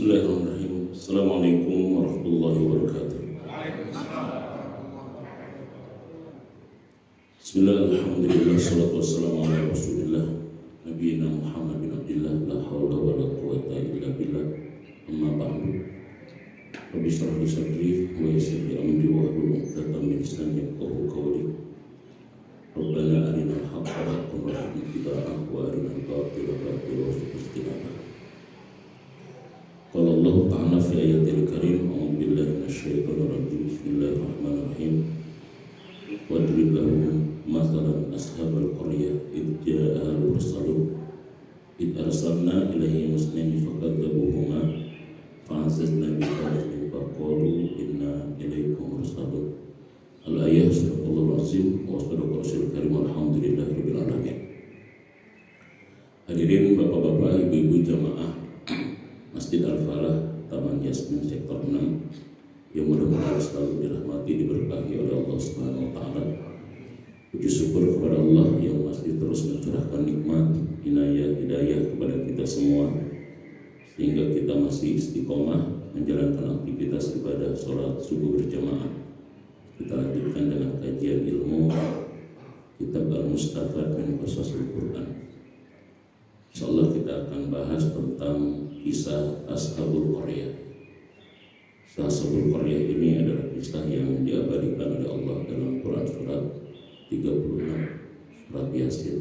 Bismillahirrahmanirrahim. Assalamualaikum warahmatullahi wabarakatuh. Bismillahirrahmanirrahim. Salatu wassalamu ala rasulillah Nabiyina Muhammad bin Abdillah. La hawla wa la quwata illa billah. Amma ba'du. Rabbi shrah li sadri wa yassir li amri wa hlul 'uqdatam min lisani yafqahu qawli. Rabbana arinal haqqa haqqan warzuqna ittiba'ahu wa arinal batila batilan warzuqna ijtinabah. Qala Allah Ta'ala fi ayatil karim, a'udzu billahi minasyaitonir rajim. Bismillahirrahmanirrahim. Wadrib lahum mathalan ashabal qaryah idh ja'ahal mursalun idh arsalna ilaihim isnaini fakadzabuhuma fa'azzazna biqawmin faqalu inna ilaikum mursalun. Al-ayah sadaqallahul azim wa sadaqa rasulul karim. Alhamdulillahirabbil alamin. Hadirin bapak-bapak, ibu-ibu jamaah Masjid Al-Falah Taman Yasmin Sektor 6 yang mudah-mudahan selalu dirahmati, diberkahi oleh Allah Subhanahu wa taala. Puji syukur kepada Allah yang masih terus mencurahkan nikmat, inayah, hidayah kepada kita semua sehingga kita masih istiqomah menjalankan aktivitas ibadah sholat subuh berjamaah. Kita lanjutkan dengan kajian ilmu Kitab Al-Mustafad min Qasasil Quran. Insyaallah kita akan bahas tentang kisah Ashabul Qaryah. Kisah Ashabul Qaryah ini adalah kisah yang diabadikan oleh Allah dalam Quran surat 36, surat Yasin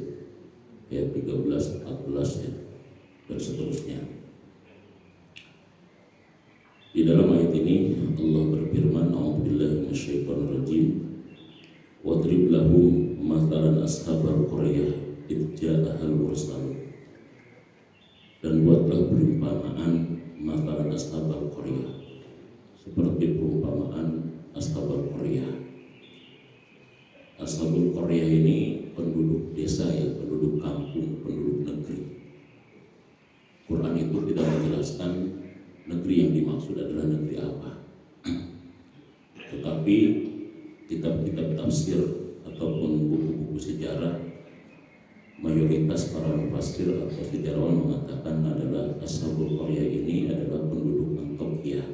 ayat 13, 14 ya, dan seterusnya. Di dalam ayat ini Allah berfirman, a'udzubillahi minasyaitonir rajim. Wadrib lahum mathalan ashabal qaryah idh ja'ahal mursalun. Dan buatlah perumpamaan mathalan ashabal qaryah seperti perumpamaan ashabal qaryah. Ashabul qaryah ini penduduk desa ya, penduduk kampung, penduduk negeri. Quran itu tidak menjelaskan negeri yang dimaksud adalah negeri apa. Tetapi kitab-kitab tafsir ataupun buku-buku sejarah, mayoritas para mufassir atau sejarawan mengatakan adalah Ashabul Qaryah ini adalah penduduk Antiokhia.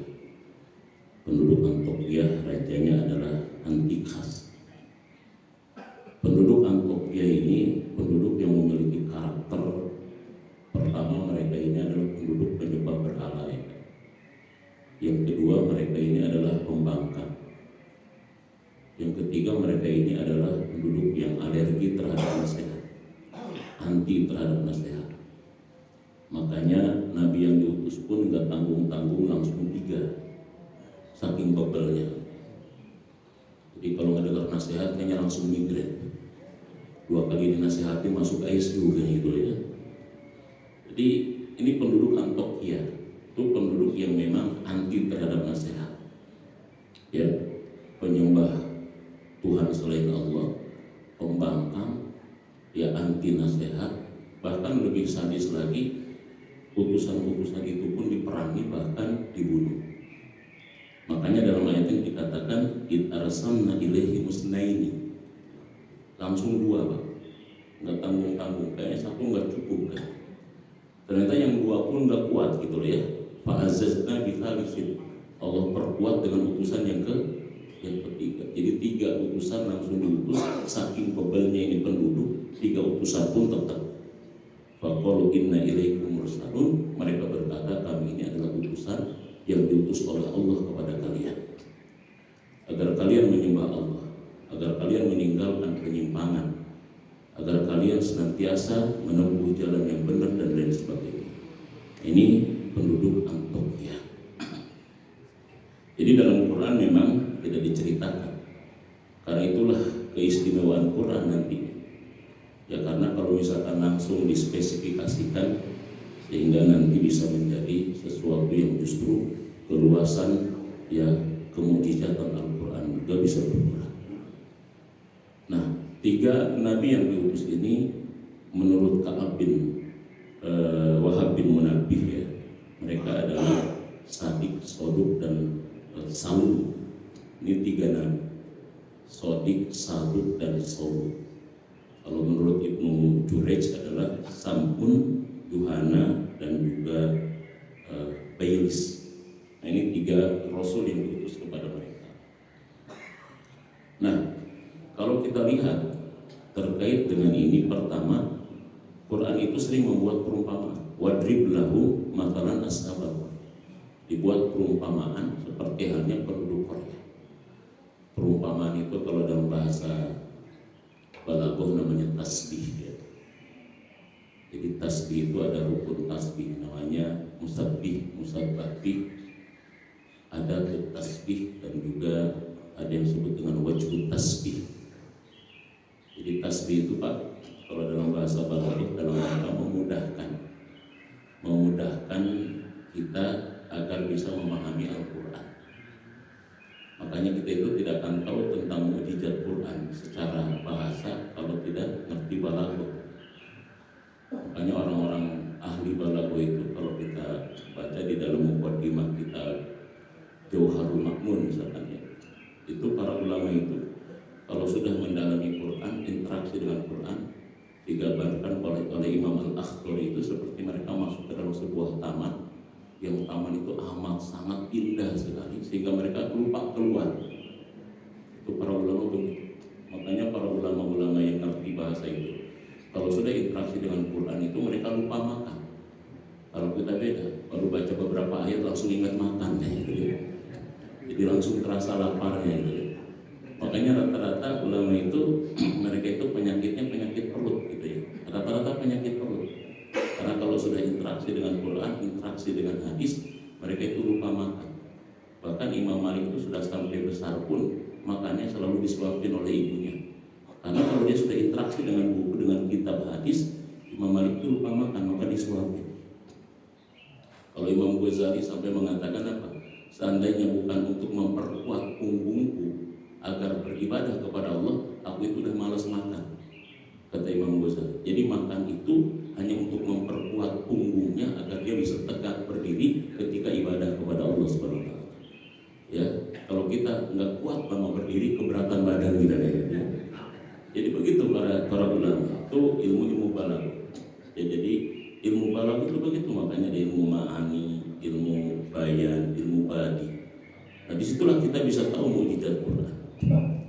Penduduk Antiokhia rajanya adalah Antikas. Penduduk Antiokhia ini penduduk yang memiliki karakter. Pertama, mereka ini adalah penduduk penyembah berhala ya. Yang kedua, mereka ini adalah pembangkang. Yang ketiga, mereka ini adalah penduduk yang alergi terhadap nasihat, anti terhadap nasihat. Makanya Nabi yang diutus pun nggak tanggung-tanggung langsung 3, saking bebelnya. Jadi kalau nggak dengar nasihat kayaknya langsung migrain. 2 kali dinasihati masuk ICU kayak gitu ya. Jadi ini penduduk Antiokhia itu penduduk yang memang anti terhadap nasihat, ya, penyembah Tuhan selain Allah, pembangkang, ya, anti nasihat. Bahkan lebih sadis lagi, utusan-utusan itu pun diperangi bahkan dibunuh. Makanya dalam ayat ini dikatakan id arsalna ilaihi musnaini, langsung 2 Pak, nggak tanggung-tanggung, kayaknya 1 nggak cukup kan. Ternyata yang 2 pun nggak kuat gitu loh ya. Fa'azzazna bitsalisin, Allah perkuat dengan utusan yang ketiga. Jadi 3 utusan langsung diutus, saking bebelnya ini penduduk, 3 utusan pun tetap. Faqalu inna ilaikum mursalun, mereka berkata kami ini adalah utusan yang diutus oleh Allah kepada kalian, agar kalian menyembah Allah, agar kalian meninggalkan penyimpangan, agar kalian senantiasa menempuh jalan yang benar dan lain sebagainya. Ini penduduk Antiokhia. Jadi dalam Quran memang tidak diceritakan. Karena itulah keistimewaan Quran nanti. Ya, karena kalau misalkan langsung dispesifikasikan, sehingga nanti bisa menjadi sesuatu yang justru keluasan ya kemujizatan Al-Quran juga bisa berkurang. Nah, 3 nabi yang diutus ini menurut Ka'ab bin Wahab bin Munabbih ya, mereka adalah Sadiq, Soduk dan Saul. Ini 3 nabi, Sadiq, Saduk dan Saul. Kalau menurut Ibnu Jurayj adalah Samun, Yuhana dan juga Bailis. Nah, ini 3 rasul yang diutus kepada mereka. Nah, kalau kita lihat terkait dengan ini, pertama, Quran itu sering membuat perumpamaan. Wadrib lahu matalan ashabal. Dibuat perumpamaan seperti halnya penduduk Korea. Perumpamaan itu kalau dalam bahasa balaghah namanya tasbih ya. Jadi tasbih itu ada rukun tasbih namanya musabbih, musabbih, ada tasbih, dan juga ada yang disebut dengan wajhut tasbih. Jadi tasbih itu Pak, kalau dalam bahasa balaghah dalam rangka memudahkan kita agar bisa memahami Al-Quran. Makanya kita itu tidak akan tahu tentang mukjizat Quran secara bahasa kalau tidak ngerti balaghah. Makanya orang-orang ahli balaghah itu kalau kita baca di dalam muqaddimah kitab Jauharul Ma'mun misalkan ya, itu para ulama itu kalau sudah mendalami Quran, interaksi dengan Quran, digambarkan oleh Imam Al-Akhdari itu seperti mereka masuk ke dalam sebuah taman, yang taman itu amat sangat indah sekali sehingga mereka lupa keluar. Itu para ulama begitu. Makanya para ulama-ulama yang ngerti bahasa itu, kalau sudah interaksi dengan Quran itu mereka lupa makan. Kalau kita beda, baru baca beberapa ayat langsung ingat makan gitu ya. Jadi langsung terasa laparnya gitu ya. Makanya rata-rata ulama itu mereka itu penyakitnya penyakit perut gitu ya. Rata-rata penyakit perut. Karena kalau sudah interaksi dengan Quran, interaksi dengan hadis, mereka itu lupa makan. Bahkan Imam Malik itu sudah sampai besar pun makannya selalu disuapin oleh ibunya. Karena kalau dia sudah interaksi dengan buku, dengan kitab hadis, Imam Malik itu lupa makan, maka disuapin. Kalau Imam Ghazali sampai mengatakan apa? Seandainya bukan untuk memperkuat punggungku agar beribadah kepada Allah, aku itu udah malas makan, kata Imam Ghazali. Jadi makan itu hanya untuk memperkuat punggungnya agar dia bisa tegak berdiri ketika ibadah kepada Allah SWT. Ya, kalau kita nggak kuat lama berdiri, keberatan badan kita ya. Jadi begitu para ulama itu ilmu balaghah. Ya, jadi ilmu balaghah itu begitu, makanya ada ilmu ma'ani, ilmu bayan, ilmu badi. Nah, disitulah kita bisa tahu mukjizat Quran.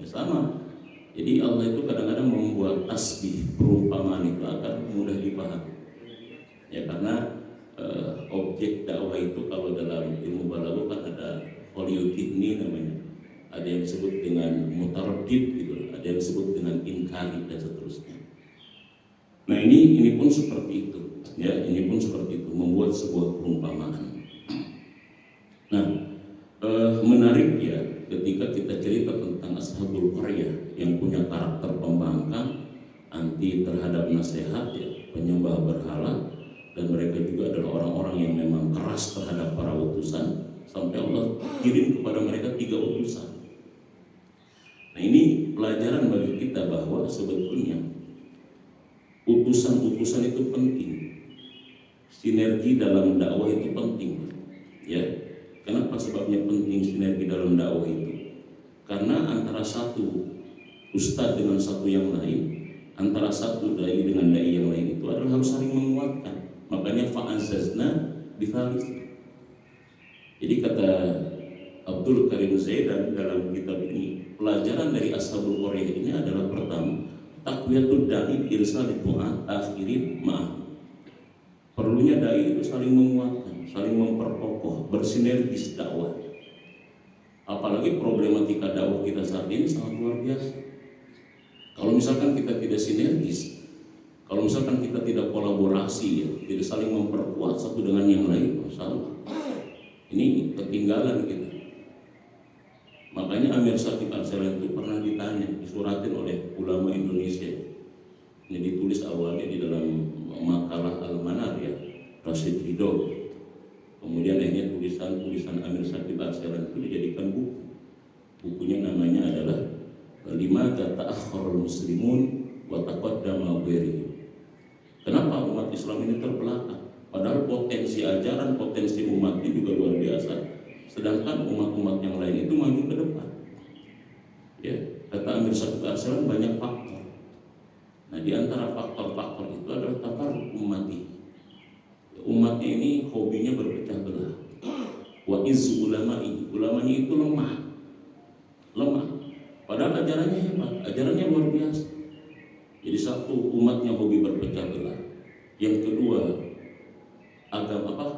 Ya, sama. Jadi Allah itu kadang-kadang membuat tasbih, perumpamaan itu agar mudah dipahami. Ya, karena objek dakwah itu kalau dalam ilmu balaghah kan ada polyutipni namanya. Ada yang disebut dengan mutaraddid gitu, ada yang disebut dengan inkari dan seterusnya. Nah, ini pun seperti itu. Ya, ini pun seperti itu, membuat sebuah perumpamaan. Nah, menarik ya ketika kita cerita tentang Ashabul Qaryah yang punya karakter pembangkang, anti terhadap nasihat ya, penyembah berhala, dan mereka juga adalah orang-orang yang memang keras terhadap para utusan, sampai Allah kirim kepada mereka 3 utusan. Nah, ini pelajaran bagi kita bahwa sebetulnya utusan-utusan itu penting. Sinergi dalam dakwah itu penting. Ya, kenapa sebabnya penting sinergi dalam dakwah itu? Karena antara satu ustadz dengan satu yang lain, antara satu dai dengan dai yang lain itu adalah harus saling menguatkan. Makanya fa'azzazna bithalits. Jadi kata Abdul Karim Zaidan dalam kitab ini, pelajaran dari Ashabul Qaryah ini adalah pertama, taqwiyatud da'i irsal du'a akhirin ma'ah. Perlunya dai itu saling menguatkan, saling memperkokoh, bersinergis dakwah. Apalagi problematika dakwah kita saat ini sangat luar biasa. Kalau misalkan kita tidak sinergis, kalau misalkan kita tidak kolaborasi ya, tidak saling memperkuat satu dengan yang lain, masalah. Ini ketinggalan kita. Makanya Amir Syakib Al-Syalan itu pernah ditanya, disuratin oleh ulama Indonesia. Ini ditulis awalnya di dalam makalah Al-Manar ya, Rashid Ridho. Kemudian akhirnya tulisan Amir Syakib Al-Syalan itu dijadikan buku. Bukunya namanya adalah Limata Ta'akhkharul Muslimun wa Taqaddama Ghairihim. Kenapa umat Islam ini terbelakang? Padahal potensi ajaran, potensi umatnya juga luar biasa. Sedangkan umat-umat yang lain itu maju ke depan. Ya, kata Amir Syakib Al-Syalan banyak faktor. Nah, di antara faktor-faktor itu adalah tafarruq ummati. Umatnya ini hobinya berpecah belah. wa izzu ulama'i, ulamanya itu lemah. Padahal ajarannya hebat, ajarannya luar biasa. Jadi satu, umatnya hobi berpecah belah. Yang kedua,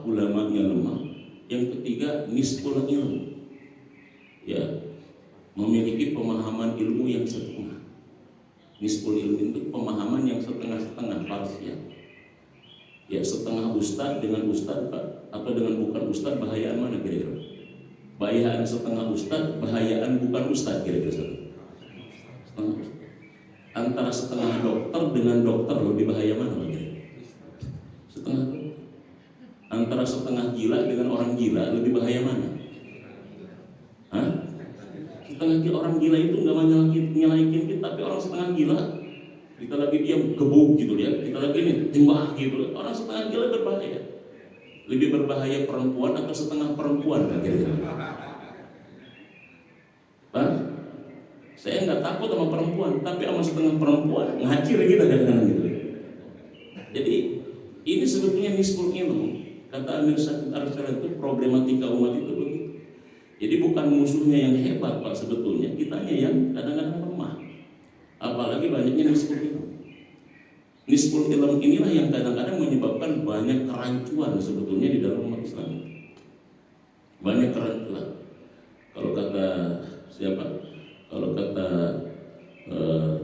ulamanya lemah. Yang ketiga, nisful ilmu, ya, memiliki pemahaman ilmu yang setengah. Nisful ilmu itu pemahaman yang setengah-setengah, parsial. Ya, setengah ustad dengan ustad atau dengan bukan ustad, bahayaan mana kira-kira? Bahayaan setengah ustad, bahayaan bukan ustad kira-kira. Setengah. Antara setengah dokter dengan dokter lebih bahaya mana kira-kira? Setengah dokter. Antara setengah gila dengan orang gila lebih bahaya mana? Hah? Setengah gila, orang gila itu nggak nyelaikin kita, tapi orang setengah gila kita lagi diam gebuk gitu ya, kita lagi ini timbah gitu. Orang setengah gila berbahaya. Lebih berbahaya perempuan atau setengah perempuan kira-kira? Hah? Saya nggak takut sama perempuan, tapi sama setengah perempuan ngacir kita kadang-kadang gitu. Jadi ini sebetulnya nisful ilmu. Kata Amir Syakir Arsal itu problematika umat itu begitu. Jadi bukan musuhnya yang hebat Pak, sebetulnya kitanya yang kadang-kadang lemah. Apalagi banyaknya nisful ilmu. Nisful ilmu inilah yang kadang-kadang menyebabkan banyak kerancuan sebetulnya di dalam umat Islam. Banyak kerancuan. Kalau kata siapa? Kalau kata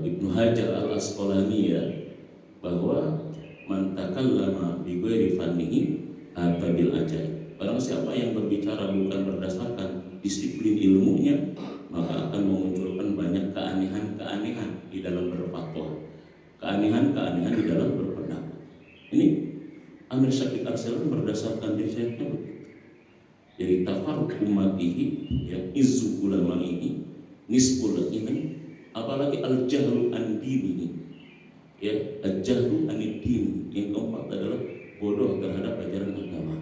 Ibnu Hajar Al-Asqalani ya, bahwa man takallama bi ghairi fannihi atabil ajaib. Barang siapa yang berbicara bukan berdasarkan disiplin ilmunya, maka akan memunculkan banyak keanehan-keanehan di dalam berfatwa, keanehan-keanehan di dalam berpendapat. Ini Amir Syakir Arsal berdasarkan risetnya begitu. Jadi tafarruq ummatihi, ya, izzu ulama'ihi, nisful ilmi, apalagi al-jahlu an dinihi, ya, al-jahlu an din. Yang keempat adalah bodoh terhadap ajaran agama.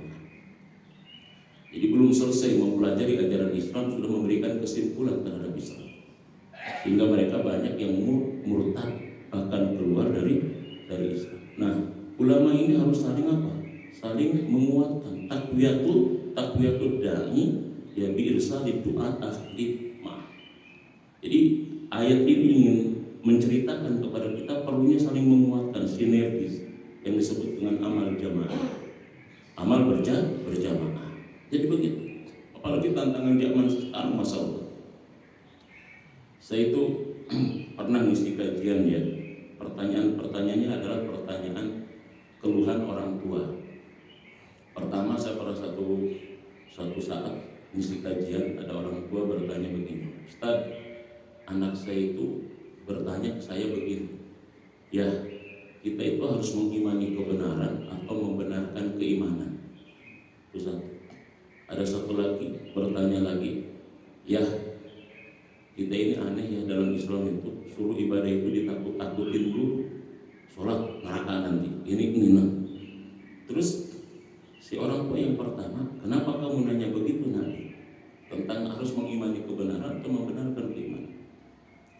Jadi belum selesai mempelajari ajaran Islam sudah memberikan kesimpulan terhadap Islam, sehingga mereka banyak yang murtad, bahkan keluar dari Islam. Nah, ulama ini harus saling apa? Saling menguatkan. Takwiyatul da'i, ya, bi irsalid du'at ahli ma'ah. Jadi ayat ini ingin menceritakan kepada kita perlunya saling menguatkan, sinergis, yang disebut dengan amal jamaah, amal berjamaah. Jadi begitu. Apalagi tantangan zaman sekarang, Masya Allah. Saya itu pernah ngisi kajian ya. Pertanyaannya adalah pertanyaan keluhan orang tua. Pertama, saya pada satu saat ngisi kajian, ada orang tua bertanya begini, Ustaz, anak saya itu bertanya ke saya begini, ya, kita itu harus mengimani kebenaran atau membenarkan keimanan. Itu satu. Ada satu lagi bertanya lagi, ya, kita ini aneh ya, dalam Islam itu suruh ibadah itu ditakut-takutin dulu, sholat neraka nanti, ini. Terus si orang tua yang pertama, kenapa kamu nanya begitu Nabi? Tentang harus mengimani kebenaran atau membenarkan keimanan.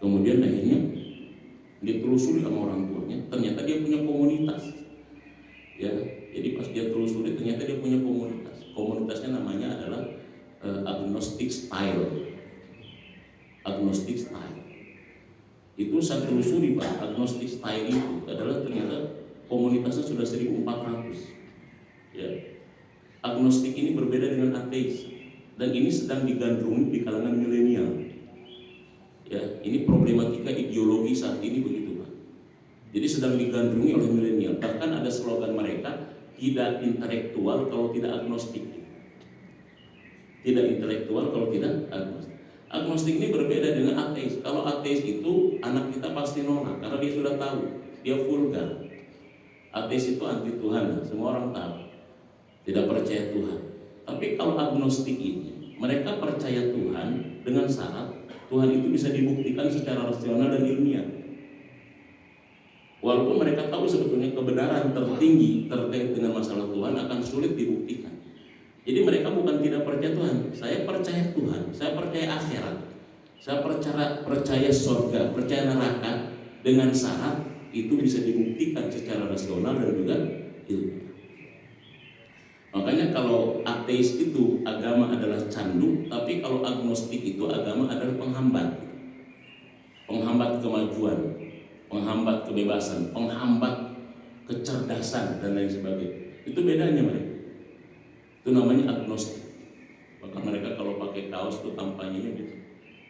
Kemudian akhirnya ditelusuri sama orang tuanya, ternyata dia punya komunitas. Ya, jadi pas dia telusuri ternyata dia punya komunitas. Komunitasnya namanya adalah agnostic style. Agnostic style. Itu saya telusuri Pak, agnostic style itu adalah ternyata komunitasnya sudah 1400. Ya. Agnostik ini berbeda dengan ateis, dan ini sedang digandrungi di kalangan milenial. Ya, ini problematika ideologi saat ini begitu Pak. Jadi sedang digandrungi oleh milenial. Bahkan ada slogan mereka, tidak intelektual kalau tidak agnostik. Tidak intelektual kalau tidak agnostik. Agnostik ini berbeda dengan ateis. Kalau ateis itu anak kita pasti nolak karena dia sudah tahu, dia vulgar. Ateis itu anti Tuhan, semua orang tahu. Tidak percaya Tuhan. Tapi kalau agnostik ini, mereka percaya Tuhan dengan syarat Tuhan itu bisa dibuktikan secara rasional dan ilmiah. Walaupun mereka tahu sebetulnya kebenaran tertinggi terkait dengan masalah Tuhan akan sulit dibuktikan. Jadi mereka bukan tidak percaya Tuhan, saya percaya Tuhan, saya percaya akhirat, saya percaya surga, percaya neraka, dengan syarat itu bisa dibuktikan secara rasional dan juga ilmiah. Makanya kalau ateis itu agama adalah candu, tapi kalau agnostik itu agama adalah penghambat. Penghambat kemajuan, penghambat kebebasan, penghambat kecerdasan dan lain sebagainya. Itu bedanya mereka. Itu namanya agnostik. Maka mereka kalau pakai kaos itu kampanyenya gitu.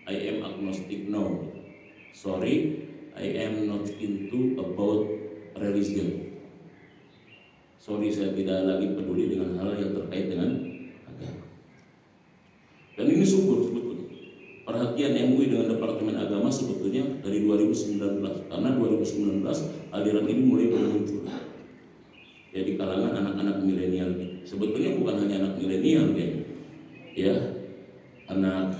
I am agnostic, no. Sorry, I am not into about religion. Sorry, saya tidak lagi peduli dengan hal yang terkait dengan agama. Dan ini subur sebetulnya. Perhatian MUI dengan Departemen Agama sebetulnya dari 2019. Karena 2019 aliran ini mulai muncul. Ya di kalangan anak-anak milenial. Sebetulnya bukan hanya anak milenial ya, anak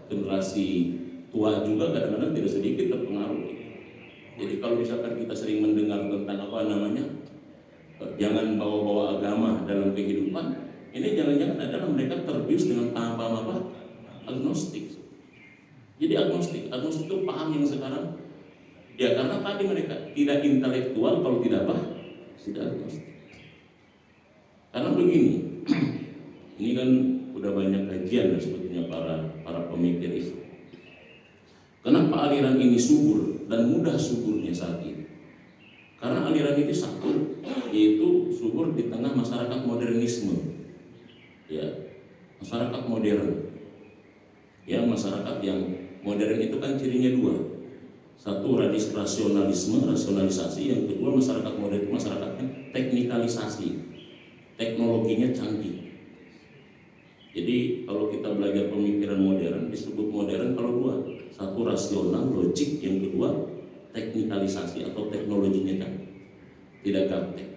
generasi tua juga kadang-kadang tidak sedikit terpengaruh. Jadi kalau misalkan kita sering mendengar tentang jangan bawa-bawa agama dalam kehidupan, ini jangan-jangan adalah mereka terbius dengan paham-paham agnostik. Jadi agnostik itu paham yang sekarang ya karena tadi mereka tidak intelektual kalau tidak agnostik. Karena begini, ini kan udah banyak kajian sebetulnya para pemikir Islam. Kenapa aliran ini subur dan mudah suburnya saat ini? Karena aliran ini satu, yaitu subur di tengah masyarakat modernisme, ya masyarakat modern. Ya masyarakat yang modern itu kan cirinya dua, satu rasionalisasi, yang kedua masyarakat modern itu masyarakatnya teknikalisasi, teknologinya canggih. Jadi kalau kita belajar pemikiran modern disebut modern kalau dua, satu rasional, logik, yang kedua teknikalisasi atau teknologinya kan tidak gaptek.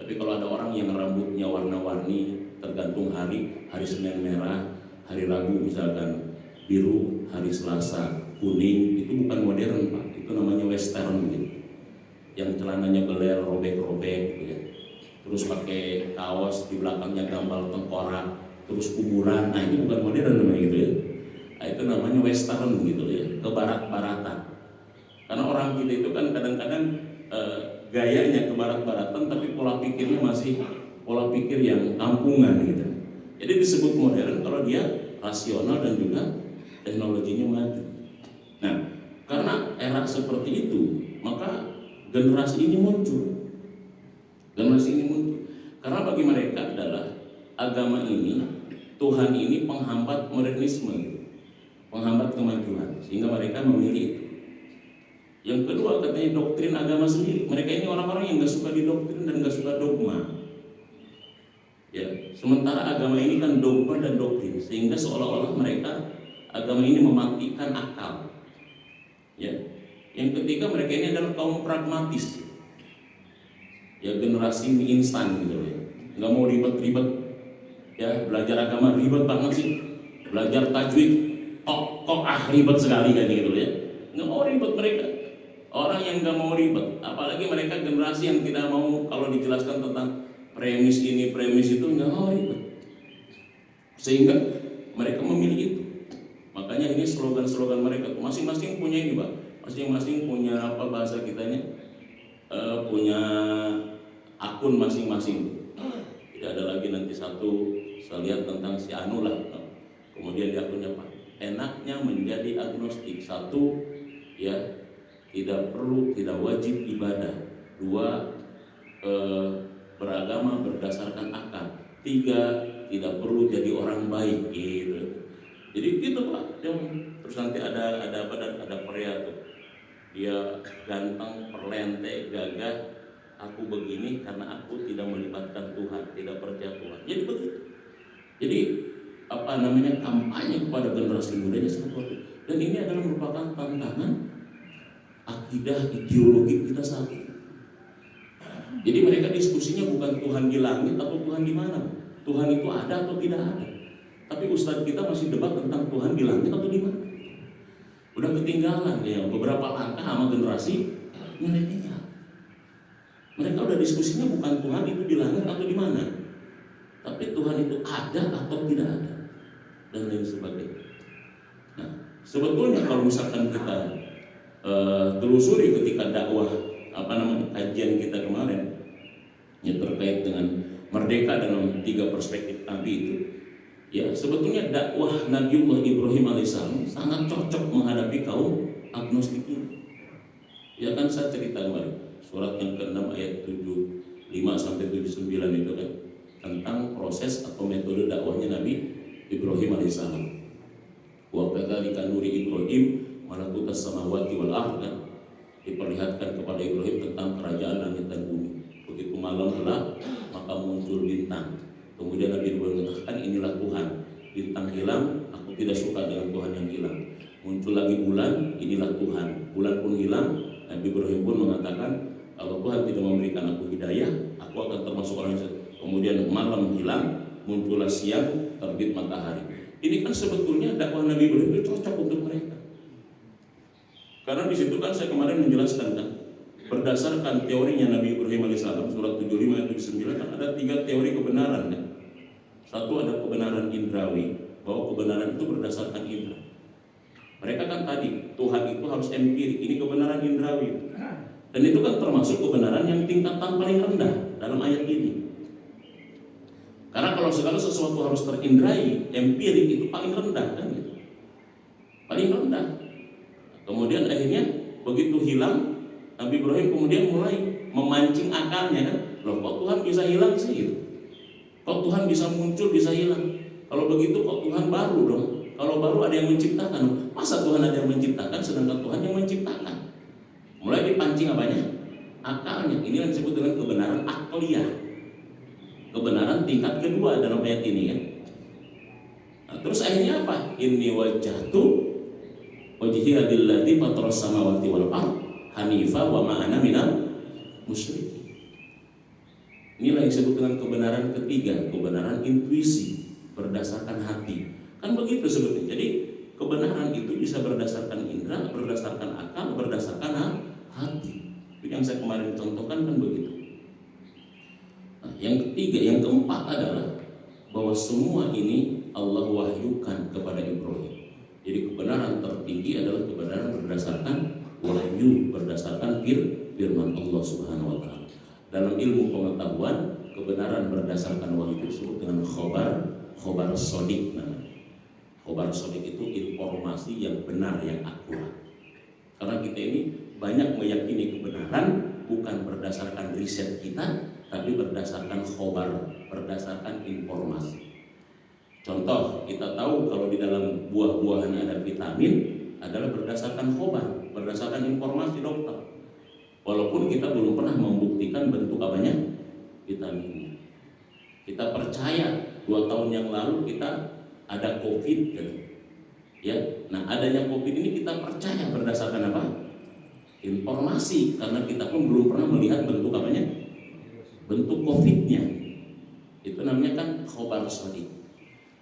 Tapi kalau ada orang yang rambutnya warna-warni tergantung hari Senin merah, hari Rabu misalkan biru, hari Selasa kuning, itu bukan modern Pak, itu namanya western gitu. Yang celananya belel, robek-robek gitu ya. Terus pakai kaos di belakangnya gambar tengkorak, terus kuburan, nah itu bukan modern namanya gitu ya. Nah, itu namanya western gitu ya, ke barat-baratan. Karena orang kita itu kan kadang-kadang gayanya ke barat-baratan, tapi pola pikirnya masih pola pikir yang kampungan gitu. Jadi disebut modern kalau dia rasional dan juga teknologinya maju. Nah, karena era seperti itu, maka generasi ini muncul. Karena bagi mereka adalah agama ini, Tuhan ini penghambat modernisme, penghambat kemajuan, sehingga mereka memilih itu. Yang kedua katanya doktrin agama sendiri. Mereka ini orang-orang yang gak suka didoktrin dan gak suka dogma. Ya, sementara agama ini kan dogma dan doktrin, sehingga seolah-olah mereka agama ini mematikan akal. Ya, yang ketiga mereka ini adalah kaum pragmatis. Ya, generasi mie instan gitu ya. Nggak mau ribet-ribet. Ya, belajar agama ribet banget sih. Belajar tajwid kok ribet sekali kan gitu ya. Nggak mau ribet mereka. Orang yang nggak mau ribet, apalagi mereka generasi yang tidak mau kalau dijelaskan tentang premis ini, premis itu, nggak mau ribet. Sehingga mereka memilih itu. Makanya ini slogan-slogan mereka masing-masing punya ini Pak. Masing-masing punya apa bahasa kitanya? Punya akun masing-masing. Tidak ada lagi nanti satu saya lihat tentang si Anu lah. Kemudian di akunnya Pak. Enaknya menjadi agnostik. Satu, ya tidak perlu, tidak wajib ibadah. Dua, beragama berdasarkan akal. Tiga, tidak perlu jadi orang baik gitu. Jadi gitu Pak. Terus nanti ada pria tuh. Dia ganteng, perlente, gagah. Aku begini karena aku tidak melibatkan Tuhan, tidak percaya Tuhan. Jadi begitu. Jadi kampanye kepada generasi mudanya sangat. Dan ini adalah merupakan tantangan akidah ideologi kita saat ini. Jadi mereka diskusinya bukan Tuhan di langit atau Tuhan di mana. Tuhan itu ada atau tidak ada. Tapi ustadz kita masih debat tentang Tuhan di langit atau di mana. Udah ketinggalan ya beberapa langkah sama generasi milenial. Mereka udah diskusinya bukan Tuhan itu di langit atau di mana. Tapi Tuhan itu ada atau tidak ada. Dan lain sebagainya. Nah, sebetulnya kalau misalkan kita telusuri ketika dakwah kajian kita kemarin, yang terkait dengan merdeka dalam 3 perspektif Nabi itu. Ya, sebetulnya dakwah Nabiullah Ibrahim alaihissalam sangat cocok menghadapi kaum agnostik ini. Ya kan, saya cerita kemarin surat yang ke-6 ayat 75 sampai 79 itu kan tentang proses atau metode dakwahnya Nabi Ibrahim alaihissalam. Wa kadzalika nuri Ibrahim malakutas samawati wal ardh, kan diperlihatkan kepada Ibrahim tentang kerajaan langit dan bumi. Begitu malam gelap maka muncul bintang. Kemudian Nabi Ibrahim mengatakan, inilah Tuhan. Bintang hilang, aku tidak suka dengan Tuhan yang hilang. Muncul lagi bulan, inilah Tuhan. Bulan pun hilang, Nabi Ibrahim pun mengatakan, kalau Tuhan tidak memberikan aku hidayah, aku akan termasuk orang yang. Kemudian malam hilang, muncullah siang, terbit matahari. Ini kan sebetulnya dakwah Nabi Ibrahim itu cocok untuk mereka. Karena di situ kan saya kemarin menjelaskan kan, berdasarkan teorinya Nabi Ibrahim alaihissalam surat 75 ayat 79 kan ada 3 teori kebenaran kan. Satu ada kebenaran indrawi, bahwa kebenaran itu berdasarkan indra. Mereka kan tadi Tuhan itu harus empirik, ini kebenaran indrawi. Dan itu kan termasuk kebenaran yang tingkatan paling rendah dalam ayat ini. Karena kalau segala sesuatu harus terindrai, empirik itu paling rendah kan gitu. Paling rendah. Kemudian akhirnya begitu hilang, Nabi Ibrahim kemudian mulai memancing akalnya kan. Loh, kok Tuhan bisa hilang sih gitu? Kok Tuhan bisa muncul, bisa hilang? Kalau begitu kok Tuhan baru dong? Kalau baru ada yang menciptakan. Masa Tuhan ada yang menciptakan sedangkan Tuhan yang menciptakan? Mulai dipancing apanya? Akalnya. Ini yang disebut dengan kebenaran akliyah. Kebenaran tingkat kedua dalam ayat ini kan. Nah, terus akhirnya apa? Inni wajjahtu wajhiya lilladzi fataras samawati wal ardh hanifa wa ma ana minal musyrikin. Inilah yang disebut dengan kebenaran ketiga, kebenaran intuisi berdasarkan hati. Kan begitu sebetulnya. Jadi kebenaran itu bisa berdasarkan indera, berdasarkan akal, berdasarkan hati. Itu yang saya kemarin contohkan kan begitu. Nah, yang ketiga, yang keempat adalah bahwa semua ini Allah wahyukan kepada Ibrahim. Jadi kebenaran tertinggi adalah kebenaran berdasarkan wahyu, berdasarkan firman Allah Subhanahu wa taala. Dalam ilmu pengetahuan, kebenaran berdasarkan wahyu disebut dengan khobar sodik namanya. Khobar sodik itu informasi yang benar, yang akurat. Karena kita ini banyak meyakini kebenaran bukan berdasarkan riset kita, tapi berdasarkan khobar, berdasarkan informasi. Contoh, kita tahu kalau di dalam buah-buahan ada vitamin adalah berdasarkan khobar, berdasarkan informasi dokter. Walaupun kita belum pernah membuktikan bentuk apanya vitaminnya. Kita percaya 2 tahun yang lalu kita ada COVID kan? Ya, nah adanya COVID ini kita percaya berdasarkan apa? Informasi, karena kita pun belum pernah melihat bentuk apanya? Bentuk COVID-nya. Itu namanya kan khobar sodik.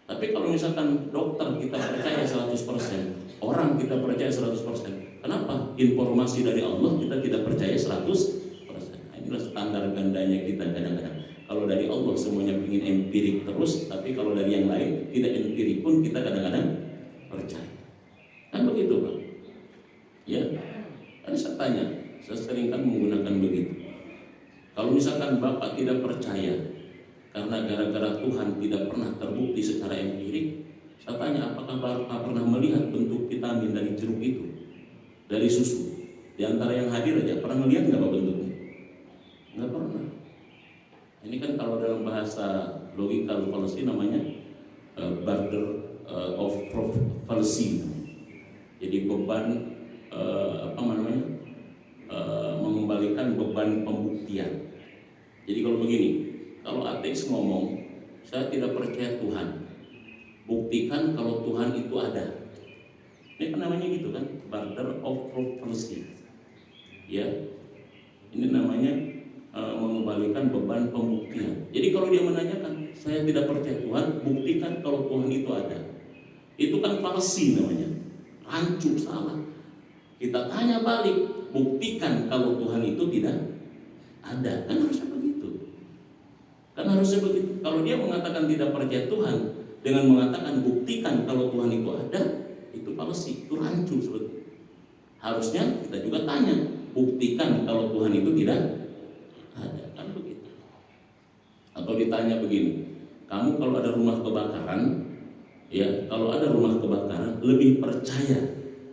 Tapi kalau misalkan dokter kita percaya 100%, orang kita percaya 100%. Kenapa? Informasi dari Allah kita tidak percaya 100%. Nah, inilah standar gandanya kita kadang-kadang. Kalau dari Allah semuanya ingin empirik terus, tapi kalau dari yang lain tidak empirik pun kita kadang-kadang percaya. Kan begitu Pak? Ya, kan saya tanya, saya sering kan menggunakan begitu. Kalau misalkan Bapak tidak percaya karena gara-gara Tuhan tidak pernah terbukti secara empirik, saya tanya, apakah Bapak pernah melihat bentuk vitamin dari jeruk itu? Dari susu? Di antara yang hadir aja pernah melihat nggak Pak bentuknya? Nggak pernah. Ini kan kalau dalam bahasa logika fallacy namanya burden of fallacy. Jadi beban mengembalikan beban pembuktian. Jadi kalau begini, kalau ateis ngomong, saya tidak percaya Tuhan, buktikan kalau Tuhan itu ada. Ini kan namanya gitu kan, burden of fallacy. Ya, ini namanya mengembalikan beban pembuktian. Jadi kalau dia menanyakan, saya tidak percaya Tuhan, buktikan kalau Tuhan itu ada. Itu kan fallacy namanya, rancu, salah. Kita tanya balik, buktikan kalau Tuhan itu tidak ada. Kan harusnya begitu. Kan harusnya begitu. Kalau dia mengatakan tidak percaya Tuhan dengan mengatakan buktikan kalau Tuhan itu ada, itu fallacy, itu rancu sebetulnya. Harusnya kita juga tanya, buktikan kalau Tuhan itu tidak ada. Kan begitu. Atau ditanya begini, kamu kalau ada rumah kebakaran, ya, kalau ada rumah kebakaran, lebih percaya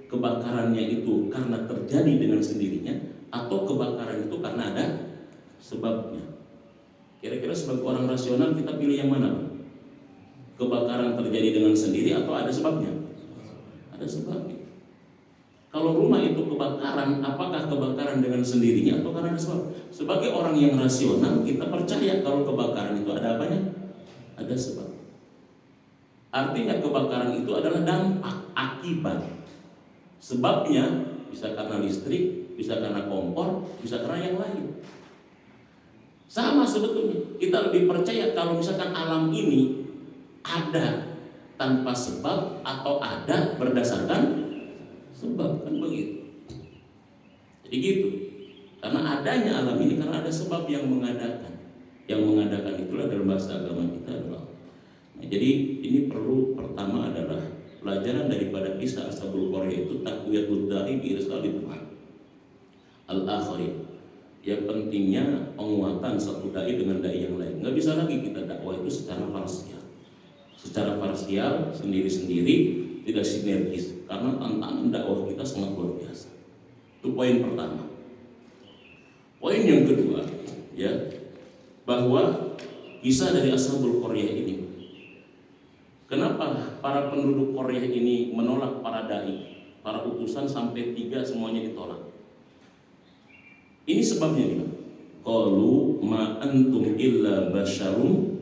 kebakarannya itu karena terjadi dengan sendirinya atau kebakaran itu karena ada sebabnya? Kira-kira sebagai orang rasional kita pilih yang mana, Pak? Kebakaran terjadi dengan sendiri atau ada sebabnya? Ada sebabnya. Kalau rumah itu kebakaran, apakah kebakaran dengan sendirinya atau karena ada sebab? Sebagai orang yang rasional, kita percaya kalau kebakaran itu ada apanya? Ada sebab. Artinya kebakaran itu adalah dampak, akibat. Sebabnya bisa karena listrik, bisa karena kompor, bisa karena yang lain. Sama sebetulnya, kita lebih percaya kalau misalkan alam ini ada tanpa sebab atau ada berdasarkan sebab, kan begitu. Jadi gitu. Karena adanya alam ini karena ada sebab yang mengadakan. Yang mengadakan itulah dalam bahasa agama kita adalah. Nah, jadi ini perlu, pertama adalah pelajaran daripada kisah Ashabul Qaryah itu taqwiyatud da'i bi irsalil Tuhan al-akhirin. Ya, pentingnya penguatan satu dai dengan dai yang lain. Nggak bisa lagi kita dakwah itu secara parsial. Secara parsial sendiri-sendiri, tidak sinergis, karena tantangan dakwah kita sangat luar biasa. Itu poin pertama. Poin yang kedua, ya, bahwa kisah dari Ashabul Qaryah ini, kenapa para penduduk Qaryah ini menolak para dai, para utusan sampai 3 semuanya ditolak? Ini sebabnya nih. Qalu ma antum illa basyarum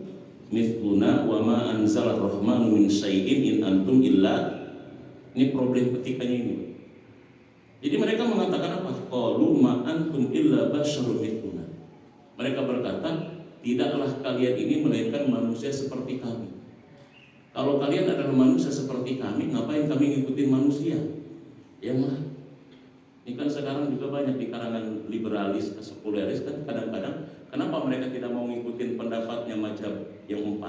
mithluna wa ma anzala rahmanu min syai'in in antum illa. Ini problem ketikanya ini. Jadi mereka mengatakan apa? Qalu ma antum illa basyarum mithluna. Mereka berkata, tidaklah kalian ini melainkan manusia seperti kami. Kalau kalian adalah manusia seperti kami, ngapain kami ngikutin manusia? Yang lain. Ini kan sekarang juga banyak di kalangan liberalis, sekuleris kan kadang-kadang, kenapa mereka tidak mau ngikutin pendapatnya mazhab yang 4,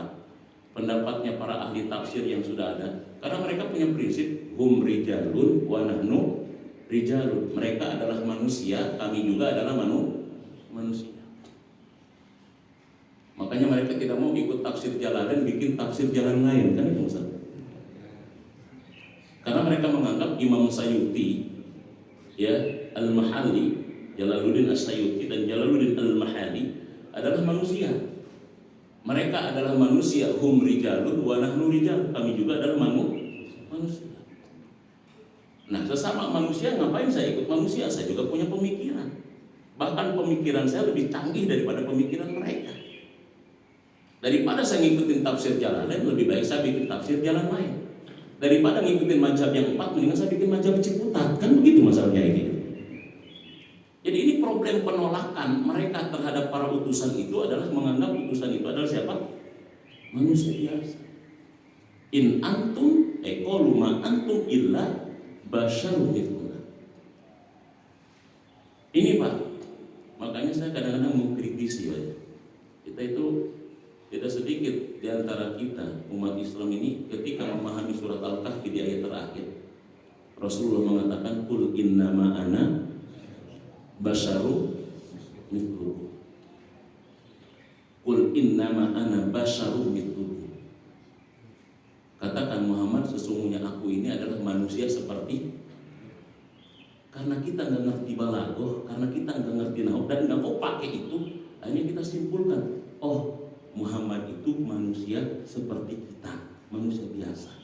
pendapatnya para ahli tafsir yang sudah ada? Karena mereka punya prinsip hum rijalun wa nahnu rijalun. Mereka adalah manusia, kami juga adalah manusia. Makanya mereka tidak mau ikut tafsir Jalalain, bikin tafsir jalan lain, kan itu Ustaz? Karena mereka menganggap Imam Sayyuti, ya, Al-Mahalli, Jalaluddin As-Sayyuti dan Jalaluddin Al-Mahalli adalah manusia. Mereka adalah manusia, hum rijalun wa nahnu rijal. Kami juga adalah manusia. Nah, sesama manusia ngapain saya ikut manusia? Saya juga punya pemikiran. Bahkan pemikiran saya lebih canggih daripada pemikiran mereka. Daripada saya ngikutin tafsir Jalalain, lebih baik saya bikin tafsir jalan lain. Daripada ngikutin mazhab yang 4, mendingan saya bikin mazhab Ciputat. Kan begitu masalahnya ini. Jadi ini problem penolakan mereka terhadap para utusan itu adalah menganggap utusan itu adalah siapa? Manusia biasa. In antum qalu ma antum illa basyarun mithluna. Ini Pak, makanya saya kadang-kadang mengkritisi ya. Kita itu tidak sedikit di antara kita umat Islam ini ketika memahami surat Al-Kahfi di ayat terakhir, Rasulullah mengatakan qul innama ana basyarum mithlukum. Qul innama ana basyarum mithlukum. Katakan Muhammad, sesungguhnya aku ini adalah manusia seperti. Karena kita nggak ngerti balaghah, karena kita nggak ngerti nahwu dan nggak mau pakai itu, akhirnya kita simpulkan, oh, Muhammad itu manusia seperti kita, manusia biasa.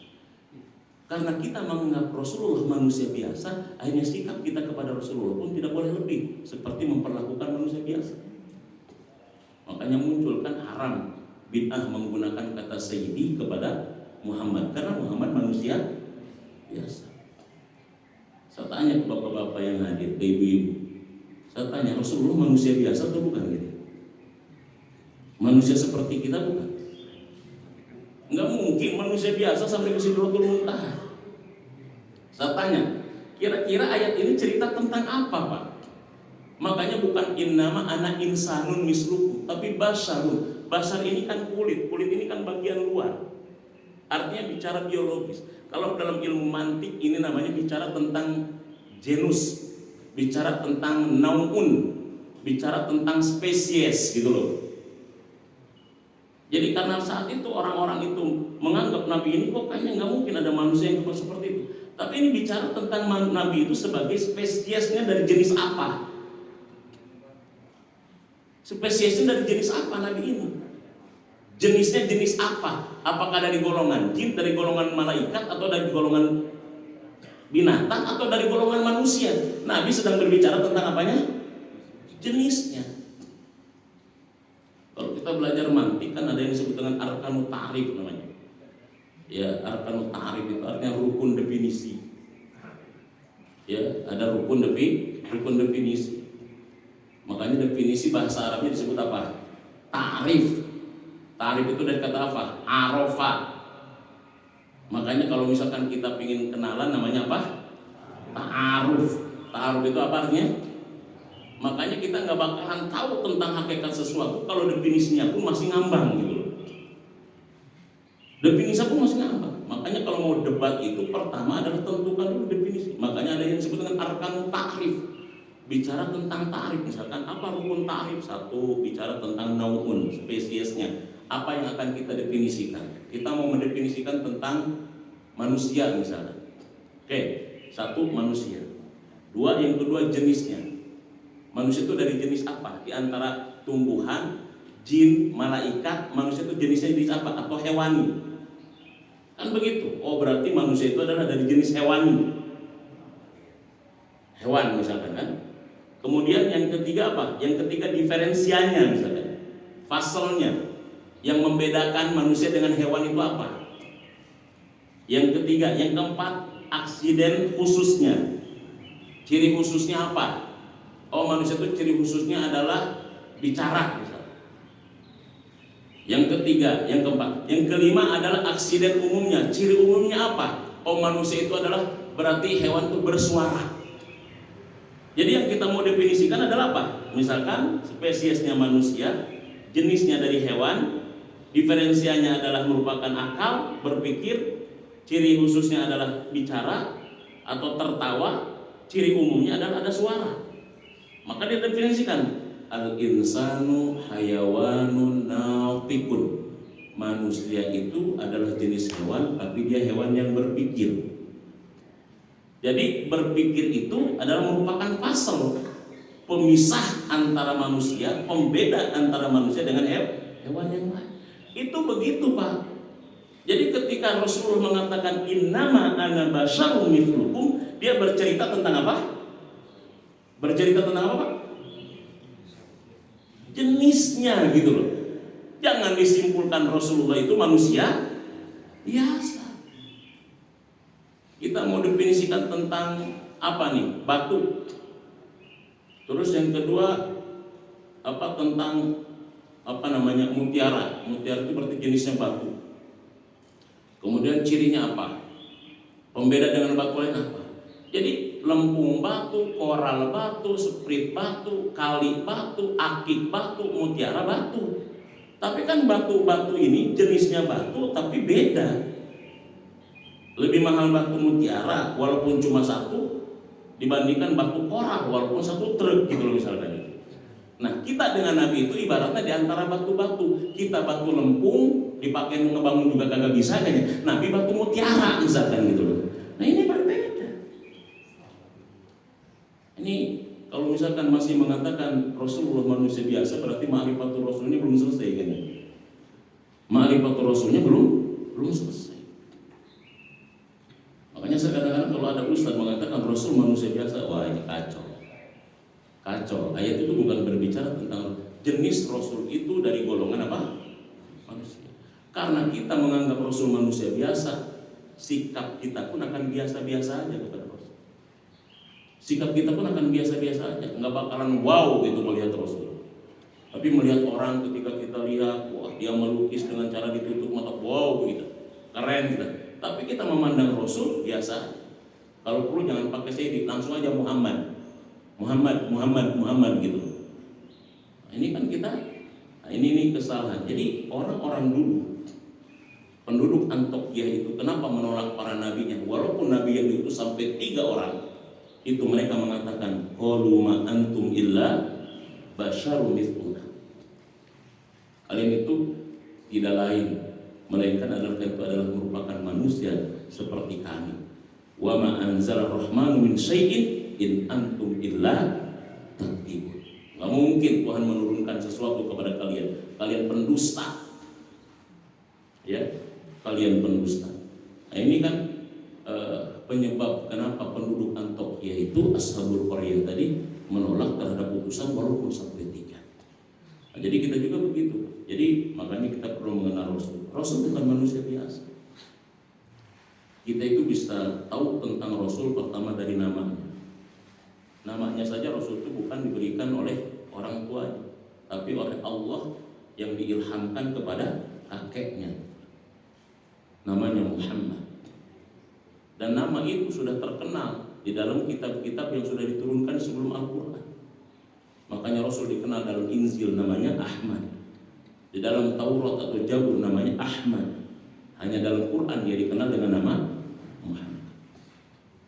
Karena kita menganggap Rasulullah manusia biasa, akhirnya sikap kita kepada Rasulullah pun tidak boleh lebih seperti memperlakukan manusia biasa. Makanya muncul kan haram bid'ah menggunakan kata sayyidi kepada Muhammad, karena Muhammad manusia biasa. Saya tanya ke bapak-bapak yang hadir, ke ibu-ibu, saya tanya, Rasulullah manusia biasa atau bukan gitu? Manusia seperti kita bukan? Enggak mungkin manusia biasa sampai ke Sidratul Muntaha. Saya tanya, kira-kira ayat ini cerita tentang apa, Pak? Makanya bukan innama ana insanun mislukum, tapi basyarun. Basyar ini kan kulit ini kan bagian luar. Artinya bicara biologis. Kalau dalam ilmu mantik ini namanya bicara tentang genus, bicara tentang nau'un, bicara tentang spesies gitu loh. Jadi karena saat itu orang-orang itu menganggap Nabi ini kok kayaknya nggak mungkin ada manusia yang seperti itu. Tapi ini bicara tentang Nabi itu sebagai spesiesnya dari jenis apa? Spesiesnya dari jenis apa Nabi ini? Jenisnya jenis apa? Apakah dari golongan jin, dari golongan malaikat, atau dari golongan binatang, atau dari golongan manusia? Nabi sedang berbicara tentang apanya? Jenisnya. Kalau kita belajar mantik kan ada yang disebut dengan arkanut ta'rif namanya. Ya, arkanut ta'rif itu artinya rukun definisi. Ya, ada rukun definisi. Makanya definisi bahasa Arabnya disebut apa? Ta'rif. Ta'rif itu dari kata apa? Arafa. Makanya kalau misalkan kita ingin kenalan namanya apa? Ta'aruf. Ta'aruf itu apa artinya? Makanya kita nggak bakalan tahu tentang hakikat sesuatu kalau definisinya pun masih ngambang gitu loh. Definisinya pun masih ngambang. Makanya kalau mau debat itu pertama adalah tentukan dulu definisi. Makanya ada yang disebut dengan arkan ta'rif. Bicara tentang ta'rif, misalkan apa rukun ta'rif? Satu, bicara tentang nau'un, spesiesnya. Apa yang akan kita definisikan? Kita mau mendefinisikan tentang manusia misalnya. Oke, satu manusia. Dua, yang kedua jenisnya. Manusia itu dari jenis apa? Di antara tumbuhan, jin, malaikat, manusia itu jenisnya jenis apa? Atau hewani? Kan begitu. Oh, berarti manusia itu adalah dari jenis hewani. Hewan misalkan kan. Kemudian yang ketiga apa? Yang ketiga diferensianya misalkan. Faselnya. Yang membedakan manusia dengan hewan itu apa? Yang ketiga, yang keempat, aksiden khususnya. Ciri khususnya apa? Oh, manusia itu ciri khususnya adalah bicara misalnya. Yang ketiga, yang keempat, yang kelima adalah aksiden umumnya. Ciri umumnya apa? Oh, manusia itu adalah berarti hewan itu bersuara. Jadi yang kita mau definisikan adalah apa? Misalkan spesiesnya manusia, jenisnya dari hewan, diferensianya adalah merupakan akal, berpikir, ciri khususnya adalah bicara atau tertawa, ciri umumnya adalah ada suara. Maka dia definisikan al-insanu hayawanun natikun. Manusia itu adalah jenis hewan, tapi dia hewan yang berpikir. Jadi berpikir itu adalah merupakan fasal pemisah antara manusia, pembeda antara manusia dengan hewan yang lain. Itu begitu, Pak. Jadi ketika Rasulullah mengatakan innama ana basyarum mithlukum, dia bercerita tentang apa? Bercerita tentang apa, Pak? Jenisnya gitu loh. Jangan disimpulkan Rasulullah itu manusia biasa. Kita mau definisikan tentang apa nih? Batu. Terus yang kedua apa tentang apa namanya? Mutiara. Mutiara itu berarti jenisnya batu. Kemudian cirinya apa? Pembeda dengan batu lain apa? Jadi lempung batu, koral batu, sprit batu, kali batu, akik batu, mutiara batu. Tapi kan batu-batu ini jenisnya batu tapi beda. Lebih mahal batu mutiara walaupun cuma satu dibandingkan batu koral walaupun satu truk gitu loh misalnya. Nah kita dengan Nabi itu ibaratnya di antara batu-batu. Kita batu lempung dipakai ngebangun juga kagak bisa kayaknya. Nabi batu mutiara misalkan gitu loh. Nah ini berbeda. Ini kalau misalkan masih mengatakan Rasulullah manusia biasa berarti ma'rifatul Rasulnya belum selesai kan? Ma'rifatul Rasulnya belum selesai. Makanya saya kadang-kadang kalau ada ustaz mengatakan Rasul manusia biasa, wah ini kacau. Kacau. Ayat itu bukan berbicara tentang jenis Rasul itu dari golongan apa? Manusia. Karena kita menganggap Rasul manusia biasa, sikap kita pun akan biasa-biasa aja kepada Rasul. Sikap kita pun akan biasa-biasa aja, nggak bakalan wow gitu melihat Rasul. Tapi melihat orang ketika kita lihat, wah dia melukis dengan cara ditutup mata, wow gitu, keren gitu. Tapi kita memandang Rasul biasa. Kalau perlu jangan pakai Sayyidi, langsung aja Muhammad gitu. Nah, ini kan kita, nah ini kesalahan. Jadi orang-orang dulu, penduduk Antioquia itu kenapa menolak para nabinya? Walaupun nabi yang diutus sampai 3 orang. Itu mereka mengatakan qalu ma antum illa basyarum mithluna. Kalian itu tidak lain melainkan itu adalah merupakan manusia seperti kami. Wa ma anzala rahmanu min syai'in in antum illa takdzibun. Enggak mungkin Tuhan menurunkan sesuatu kepada kalian. Kalian pendusta. Ya, kalian pendusta. Nah, ini kan penyebab kenapa penduduk Antiokhia itu Ashabul Qaryah tadi menolak terhadap putusan walaupun sampai 3. Nah, jadi kita juga begitu. Jadi makanya kita perlu mengenal Rasul. Rasul bukan manusia biasa. Kita itu bisa tahu tentang Rasul pertama dari namanya. Namanya saja Rasul itu bukan diberikan oleh orang tuanya, tapi oleh Allah yang diilhamkan kepada kakeknya. Namanya Muhammad. Dan nama itu sudah terkenal di dalam kitab-kitab yang sudah diturunkan sebelum Al-Quran. Makanya Rasul dikenal dalam Injil namanya Ahmad. Di dalam Taurat atau Zabur namanya Ahmad. Hanya dalam Quran dia dikenal dengan nama Muhammad.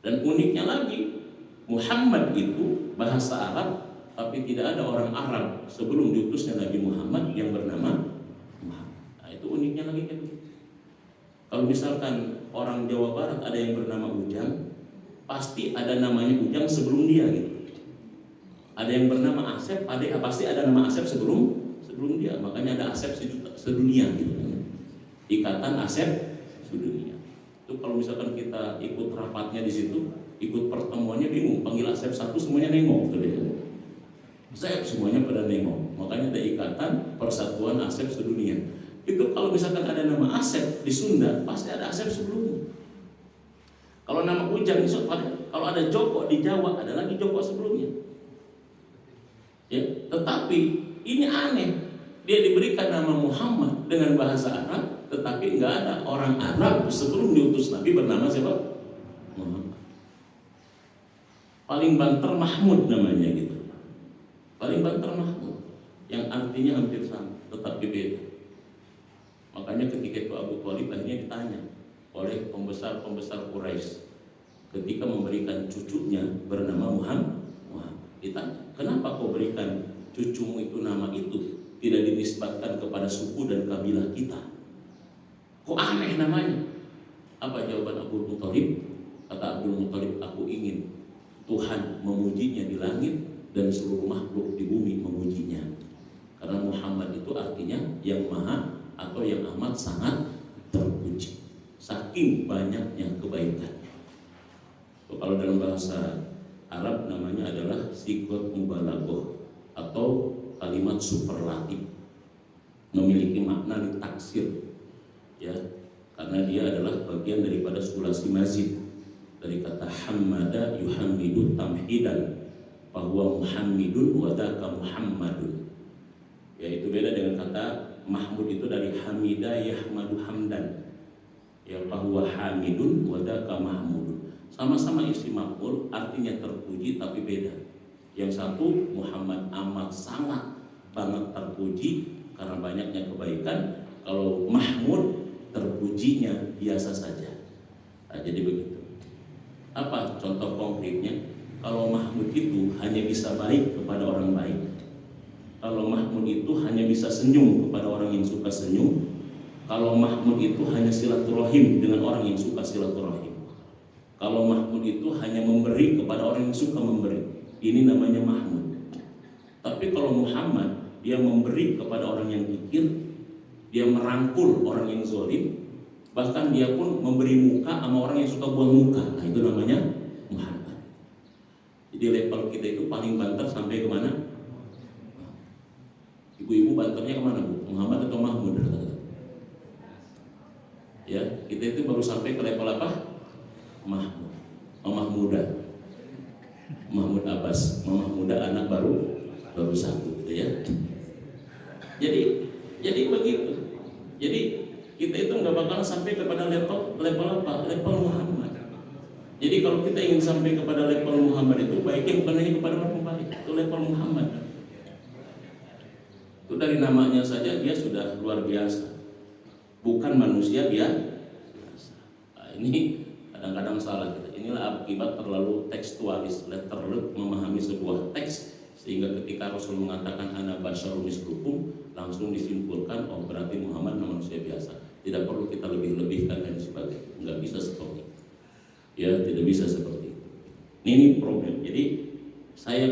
Dan uniknya lagi, Muhammad itu bahasa Arab, tapi tidak ada orang Arab sebelum diutusnya Nabi Muhammad yang bernama Muhammad. Nah, itu uniknya lagi kan. Kalau misalkan orang Jawa Barat ada yang bernama Ujang, pasti ada namanya Ujang sebelum dia gitu. Ada yang bernama Asep, pasti ada nama Asep sebelum dia. Makanya ada Asep sedunia gitu. Ikatan Asep sedunia. Itu kalau misalkan kita ikut rapatnya di situ, ikut pertemuannya bingung, panggil Asep satu semuanya nengok gitu ya. Asep semuanya pada nengok. Makanya ada Ikatan Persatuan Asep Sedunia. Itu kalau misalkan ada nama Asep di Sunda, pasti ada Asep sebelumnya. Kalau nama Ujang, kalau ada Joko di Jawa, ada lagi Joko sebelumnya. Ya, tetapi ini aneh. Dia diberikan nama Muhammad dengan bahasa Arab, tetapi nggak ada orang Arab sebelum diutus Nabi bernama siapa? Muhammad. Paling banter Mahmud namanya gitu. Paling banter Mahmud, yang artinya hampir sama, tetapi beda. Makanya ketika itu Abu Thalib akhirnya ditanya oleh pembesar-pembesar Quraisy ketika memberikan cucunya bernama Muhammad. Ditanya, kenapa kau berikan cucumu itu nama itu? Tidak dinisbatkan kepada suku dan kabilah kita. Kok aneh namanya? Apa jawaban Abu Thalib? Kata Abu Thalib, aku ingin Tuhan memujinya di langit dan seluruh makhluk di bumi memujinya. Karena Muhammad itu artinya yang maha atau yang amat sangat terpuji. Saking banyaknya kebaikannya. Kalau dalam bahasa Arab namanya adalah sigot mubalaghah atau kalimat superlatif, memiliki makna ditaksir, ya, karena dia adalah bagian daripada sulasi mazid dari kata hamada yuhamidu tamhidan, bahwa muhammidun wadaka muhammadun, yaitu beda dengan kata mahmud itu dari hamida yahmadu hamdan, ya, bahwa hamidun wadaka mahmudun, sama-sama isim maf'ul artinya terpuji tapi beda. Yang satu Muhammad amat sangat banget terpuji karena banyaknya kebaikan. Kalau Mahmud terpujinya biasa saja. Nah, jadi begitu. Apa contoh konkretnya? Kalau Mahmud itu hanya bisa baik kepada orang baik. Kalau Mahmud itu hanya bisa senyum kepada orang yang suka senyum. Kalau Mahmud itu hanya silaturahim dengan orang yang suka silaturahim. Kalau Mahmud itu hanya memberi kepada orang yang suka memberi. Ini namanya Mahmud. Tapi kalau Muhammad, dia memberi kepada orang yang kikir, dia merangkul orang yang zalim, bahkan dia pun memberi muka sama orang yang suka buang muka. Nah, itu namanya Muhammad. Jadi level kita itu paling banter sampai kemana? Ibu-ibu banternya kemana, Bu? Muhammad atau Mahmud? Ya, kita itu baru sampai ke level apa? Mahmud. Mamah muda. Mahmud Abbas, mamah muda anak baru satu, gitu ya. Jadi begitu. Jadi kita itu nggak bakal sampai kepada level apa? Level Muhammad. Jadi kalau kita ingin sampai kepada level Muhammad itu baiknya bukan hanya kepada orang baik, itu level Muhammad. Itu dari namanya saja dia sudah luar biasa. Bukan manusia biasa. Nah, ini kadang-kadang salah kita. Inilah akibat terlalu tekstualis, terlalu memahami sebuah teks, sehingga ketika Rasul mengatakan ana basyarun mislukum, langsung disimpulkan oh berarti Muhammad manusia biasa. Tidak perlu kita lebih-lebihkan dan sebagainya. Nggak bisa seperti itu. Ya, tidak bisa seperti itu. Ini problem. Jadi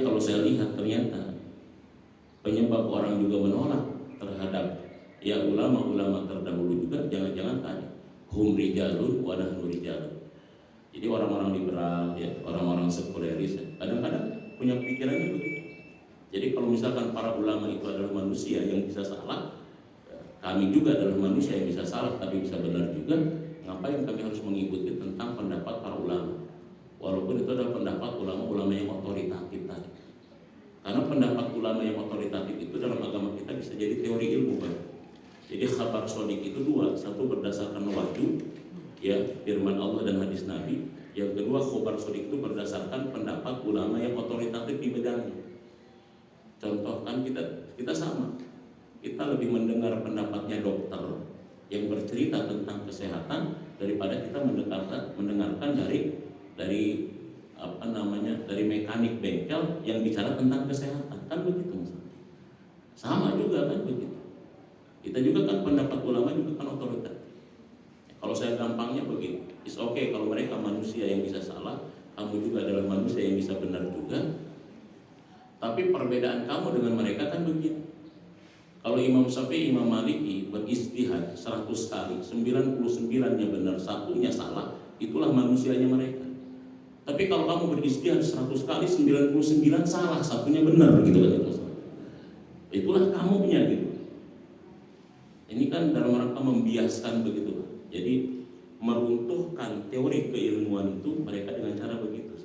kalau saya lihat ternyata penyebab orang juga menolak terhadap ya ulama-ulama terdahulu juga jangan-jangan tadi hum rijalun wa nahnu rijalun. Jadi orang-orang liberal ya, orang-orang sekuleris ya, kadang-kadang punya pikirannya begitu. Jadi kalau misalkan para ulama itu adalah manusia yang bisa salah, kami juga adalah manusia yang bisa salah tapi bisa benar juga, ngapain kami harus mengikuti tentang pendapat para ulama? Walaupun itu adalah pendapat ulama-ulama yang otoritatif tadi. Karena pendapat ulama yang otoritatif itu dalam agama kita bisa jadi teori ilmu, Pak. Jadi khabar sodik itu dua, satu berdasarkan wahyu, ya firman Allah dan hadis Nabi. Yang kedua khabar sodik itu berdasarkan pendapat ulama yang otoritatif di bidangnya. Contoh kan kita sama, kita lebih mendengar pendapatnya dokter yang bercerita tentang kesehatan daripada kita mendengarkan dari mekanik bengkel yang bicara tentang kesehatan, kan begitu misalnya. Sama juga kan begitu. Kita juga kan pendapat ulama juga kan otoritas. Kalau saya gampangnya begini, it's okay kalau mereka manusia yang bisa salah, kamu juga adalah manusia yang bisa benar juga. Tapi perbedaan kamu dengan mereka kan begini. Kalau Imam Syafi'i, Imam Maliki beristihad 100 kali, 99-nya benar, satunya salah, itulah manusianya mereka. Tapi kalau kamu beristihad 100 kali, 99 salah, satunya benar gitu kan itu. Itulah kamunya gitu. Ini kan dalam rangka membiaskan begitu. Jadi meruntuhkan teori keilmuan itu mereka dengan cara begitu.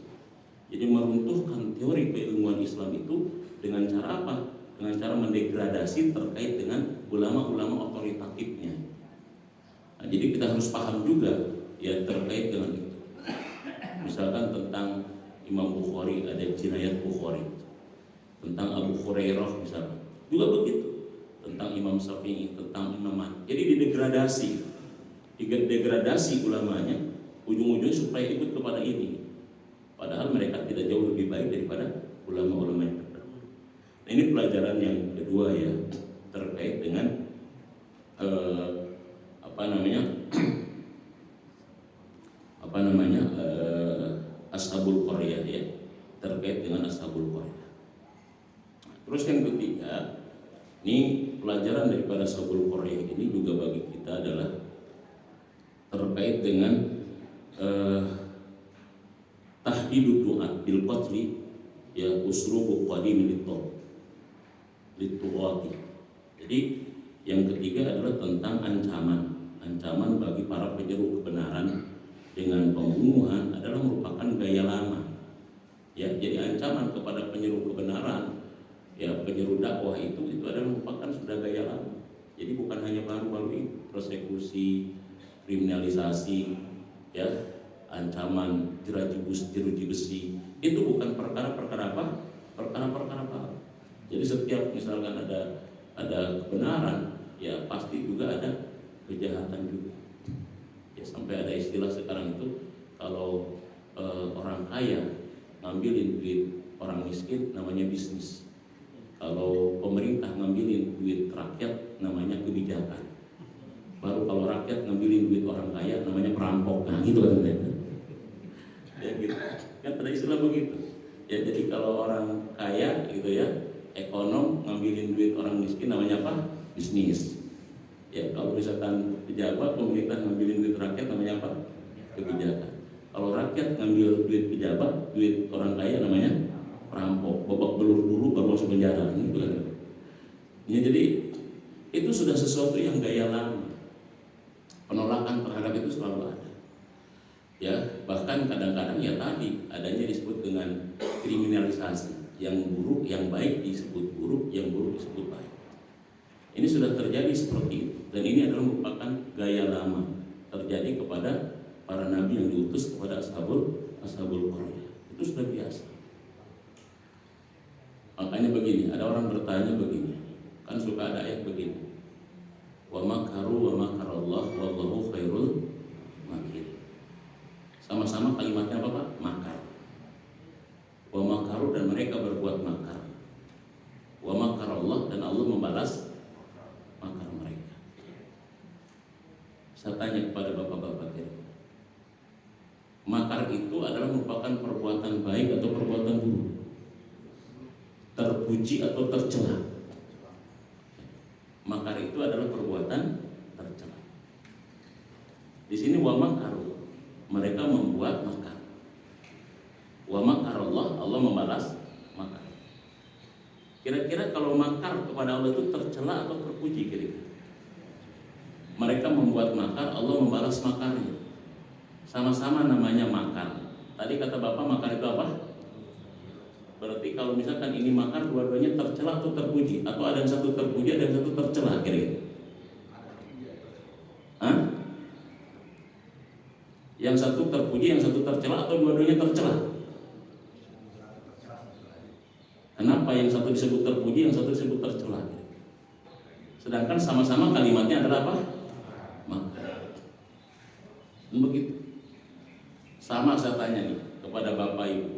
Jadi meruntuhkan teori keilmuan Islam itu dengan cara apa? Dengan cara mendegradasi terkait dengan ulama-ulama otoritatifnya. Nah, jadi kita harus paham juga ya terkait dengan itu. Misalkan tentang Imam Bukhari ada Jinayat Bukhari, tentang Abu Hurairah misalkan juga begitu, tentang Imam Syafi'i, tentang Imam Malik. Jadi degradasi ulamanya, ujung-ujungnya supaya ikut kepada ini. Padahal mereka tidak jauh lebih baik daripada ulama-ulama yang terdahulu. Nah, ini pelajaran yang kedua ya terkait dengan Ashabul Qaryah ya, terkait dengan Ashabul Qaryah. Terus yang ketiga, ini pelajaran daripada Ashabul Qaryah ini juga bagi kita adalah terkait dengan tahdidu du'at bil qatli ya uslubu qadim lituwati. Jadi yang ketiga adalah tentang ancaman bagi para penyeru kebenaran dengan pembunuhan adalah merupakan gaya lama. Ya, jadi ancaman kepada penyeru kebenaran, ya penyeru dakwah itu adalah merupakan sudah gaya lama. Jadi bukan hanya baru-baru ini, persekusi, kriminalisasi, ya ancaman jeruji besi itu bukan perkara-perkara apa? Perkara-perkara apa? Jadi setiap misalkan ada kebenaran, ya pasti juga ada kejahatan juga. Ya sampai ada istilah sekarang itu kalau orang kaya ngambilin duit orang miskin namanya bisnis. Kalau pemerintah ngambilin duit rakyat namanya kebijakan. Baru kalau rakyat ngambilin duit orang kaya namanya perampok. Nah gitu kan. Ya gitu. Kan ada istilah begitu. Ya jadi kalau orang kaya gitu ya, ekonom ngambilin duit orang miskin namanya apa? Bisnis. Ya kalau misalkan pejabat pemerintah ngambilin duit rakyat namanya apa? Kebijakan. Kalau rakyat ngambil duit pejabat, duit orang kaya namanya perampok. Babak belur dulu baru masuk penjara. Gitu kan. Ya jadi itu sudah sesuatu yang gaya lama. Penolakan terhadap itu selalu ada. Ya bahkan kadang-kadang ya tadi adanya disebut dengan kriminalisasi. Yang buruk, yang baik disebut buruk, yang buruk disebut baik. Ini sudah terjadi seperti itu. Dan ini adalah merupakan gaya lama terjadi kepada para nabi yang diutus kepada Ashabul Qaryah. Itu sudah biasa. Makanya begini, ada orang bertanya begini, kan suka ada ayat begini, wa makaru wa makarallah wallahu khairul makirin. Sama-sama kalimatnya apa Pak? Makar. Wa makaru dan mereka berbuat makar. Wa makarallah dan Allah membalas Saya tanya kepada bapak-bapak kira-kira, makar itu adalah merupakan perbuatan baik atau perbuatan buruk? Terpuji atau tercela? Makar itu adalah perbuatan tercela. Di sini wa makaru, mereka membuat makar. Wa makarallah, Allah membalas makar. Kira-kira kalau makar kepada Allah itu tercela atau terpuji kira-kira? Mereka membuat makar, Allah membalas makarnya. Sama-sama namanya makar. Tadi kata Bapak makar itu apa? Berarti kalau misalkan ini makar, dua-duanya tercela atau terpuji? Atau ada yang satu terpuji, ada yang satu tercela kira-kira? Hah? Yang satu terpuji, yang satu tercela, atau dua-duanya tercela? Kenapa yang satu disebut terpuji, yang satu disebut tercela? Sedangkan sama-sama kalimatnya adalah apa? Makar. Begitu. Sama saya tanya nih kepada Bapak Ibu,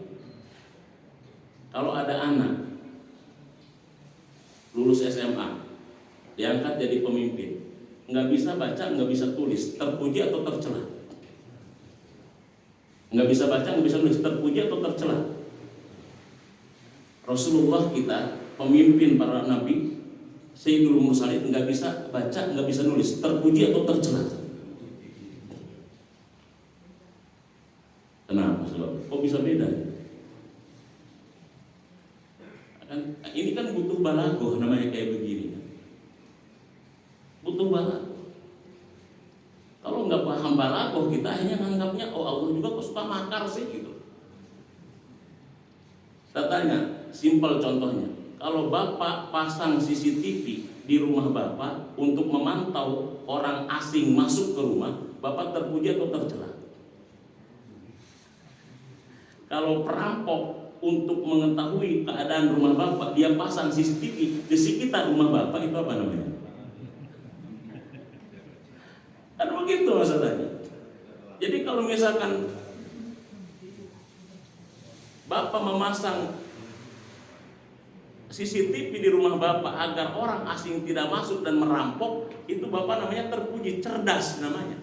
kalau ada anak lulus SMA, diangkat jadi pemimpin, nggak bisa baca, nggak bisa tulis, terpuji atau tercela? Nggak bisa baca, nggak bisa tulis, terpuji atau tercela? Rasulullah kita, pemimpin para nabi, Sayyidul Mursalin, nggak bisa baca, nggak bisa nulis, terpuji atau tercela? Kenapa? Sebab kok bisa beda? Ini kan butuh balaghah namanya kayak begini. Butuh balaghah. Kalau nggak paham balaghah, kita hanya nganggapnya oh Allah juga kok suka makar sih gitu. Saya tanya, simpel contohnya, kalau Bapak pasang CCTV di rumah Bapak untuk memantau orang asing masuk ke rumah, Bapak terpuji atau tercela? Kalau perampok untuk mengetahui keadaan rumah Bapak, dia pasang CCTV di sekitar rumah Bapak, itu apa namanya? Kan begitu masalahnya. Jadi kalau misalkan Bapak memasang CCTV di rumah Bapak agar orang asing tidak masuk dan merampok, itu Bapak namanya terpuji, cerdas namanya,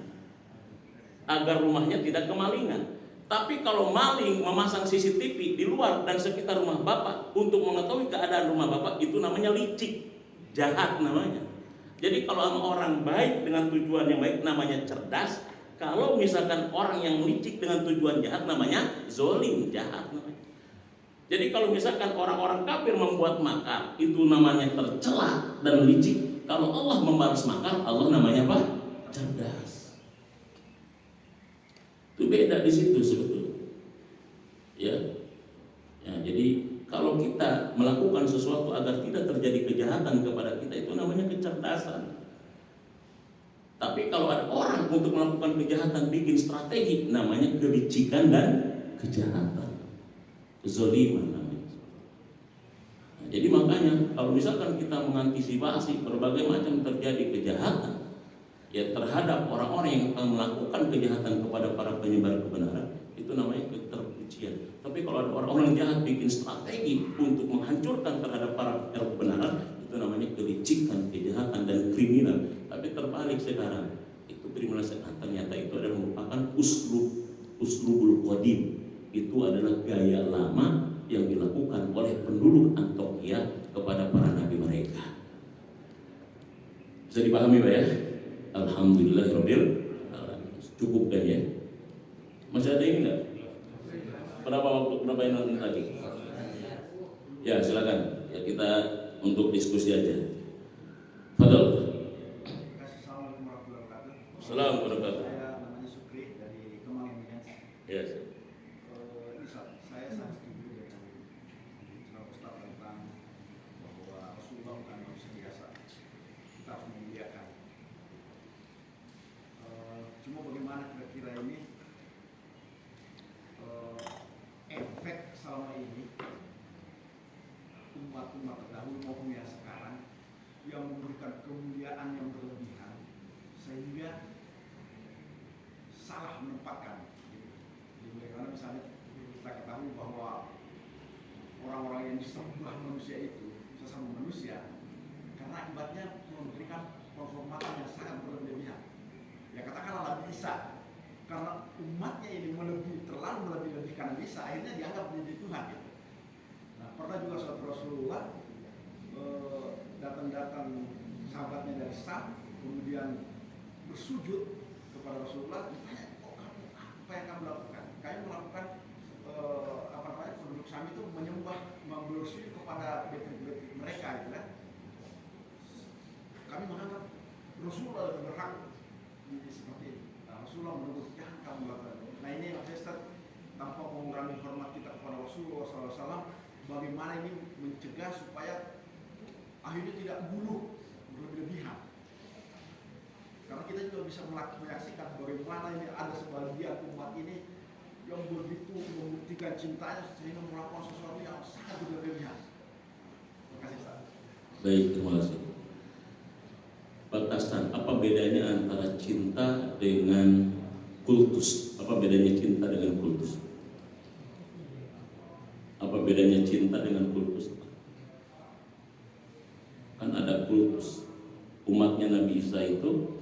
agar rumahnya tidak kemalingan. Tapi kalau maling memasang CCTV di luar dan sekitar rumah Bapak untuk mengetahui keadaan rumah Bapak, itu namanya licik, jahat namanya. Jadi kalau orang baik dengan tujuan yang baik namanya cerdas. Kalau misalkan orang yang licik dengan tujuan jahat namanya zolim, jahat namanya. Jadi kalau misalkan orang-orang kafir membuat makar, itu namanya tercela dan licik. Kalau Allah membalas makar, Allah namanya apa? Cerdas. Itu beda di situ sebetulnya. Ya. Jadi kalau kita melakukan sesuatu agar tidak terjadi kejahatan kepada kita, itu namanya kecerdasan. Tapi kalau ada orang untuk melakukan kejahatan bikin strategi, namanya kelicikan dan kejahatan, kezaliman namanya. Jadi makanya kalau misalkan kita mengantisipasi berbagai macam terjadi kejahatan ya terhadap orang-orang yang akan melakukan kejahatan kepada para penyebar kebenaran, itu namanya keterpujian. Tapi kalau ada orang-orang jahat bikin strategi untuk menghancurkan terhadap para penyebar kebenaran, itu namanya kelicikan, kejahatan dan kriminal. Tapi terbalik sekarang, itu kriminal ternyata itu adalah merupakan uslubul qadim. Itu adalah gaya lama yang dilakukan oleh penduduk Antioquia kepada para nabi mereka. Bisa dipahami Pak ya? Alhamdulillahirabbil alamin. Cukup kan ya? Masih ada ini enggak? Berapa yang lagi? Ya silakan. Ya kita untuk diskusi aja. Fadal. Assalamualaikum warahmatullahi wabarakatuh. Assalamualaikum warahmatullahi wabarakatuh. Saya namanya Sukri dari Kemang Eminence. Yes. Saya sangat setuju dengan Ustaz tentang bahwa Rasulullah bukan manusia biasa. Kita harus memuliakan. Cuma bagaimana kira-kira ini efek selama ini umat-umat terdahulu maupun yang sekarang yang memberikan kemuliaan yang berlebihan sehingga salah menempatkan. Jadi karena misalnya kita ketahui bahwa orang-orang yang disembah manusia itu sesama manusia karena akibatnya memberikan penghormatan yang sangat berlebihan. ya katakanlah Nabi Isa, karena umatnya ini terlalu melebih-lebihkan Nabi Isa, akhirnya dianggap menjadi Tuhan gitu. Nah, pernah juga suatu Rasulullah datang sahabatnya dari Sam, kemudian bersujud kepada Rasulullah, ditanya, kok kamu apa yang kamu lakukan? Kami melakukan penduduk Sam itu bersujud kepada betrik-betrik mereka gitu kan. Kami menganggap Rasulullah berhak seperti ini. Nah, Rasulullah menegur, jangan kamu lakukan. Nah, ini Ustaz, tanpa mengurangi hormat kita kepada Rasulullah SAW, bagaimana ini mencegah supaya akhirnya tidak bunuh berlebihan. Karena kita juga bisa menyaksikan bagaimana ini ada sebagian umat ini yang begitu membuktikan cintanya sehingga melakukan sesuatu yang sangat berlebihan. Terima kasih, Ustaz. Baik, terima kasih. Batasan, apa bedanya antara cinta dengan kultus? Apa bedanya cinta dengan kultus? Apa bedanya cinta dengan kultus? Kan ada kultus. Umatnya Nabi Isa itu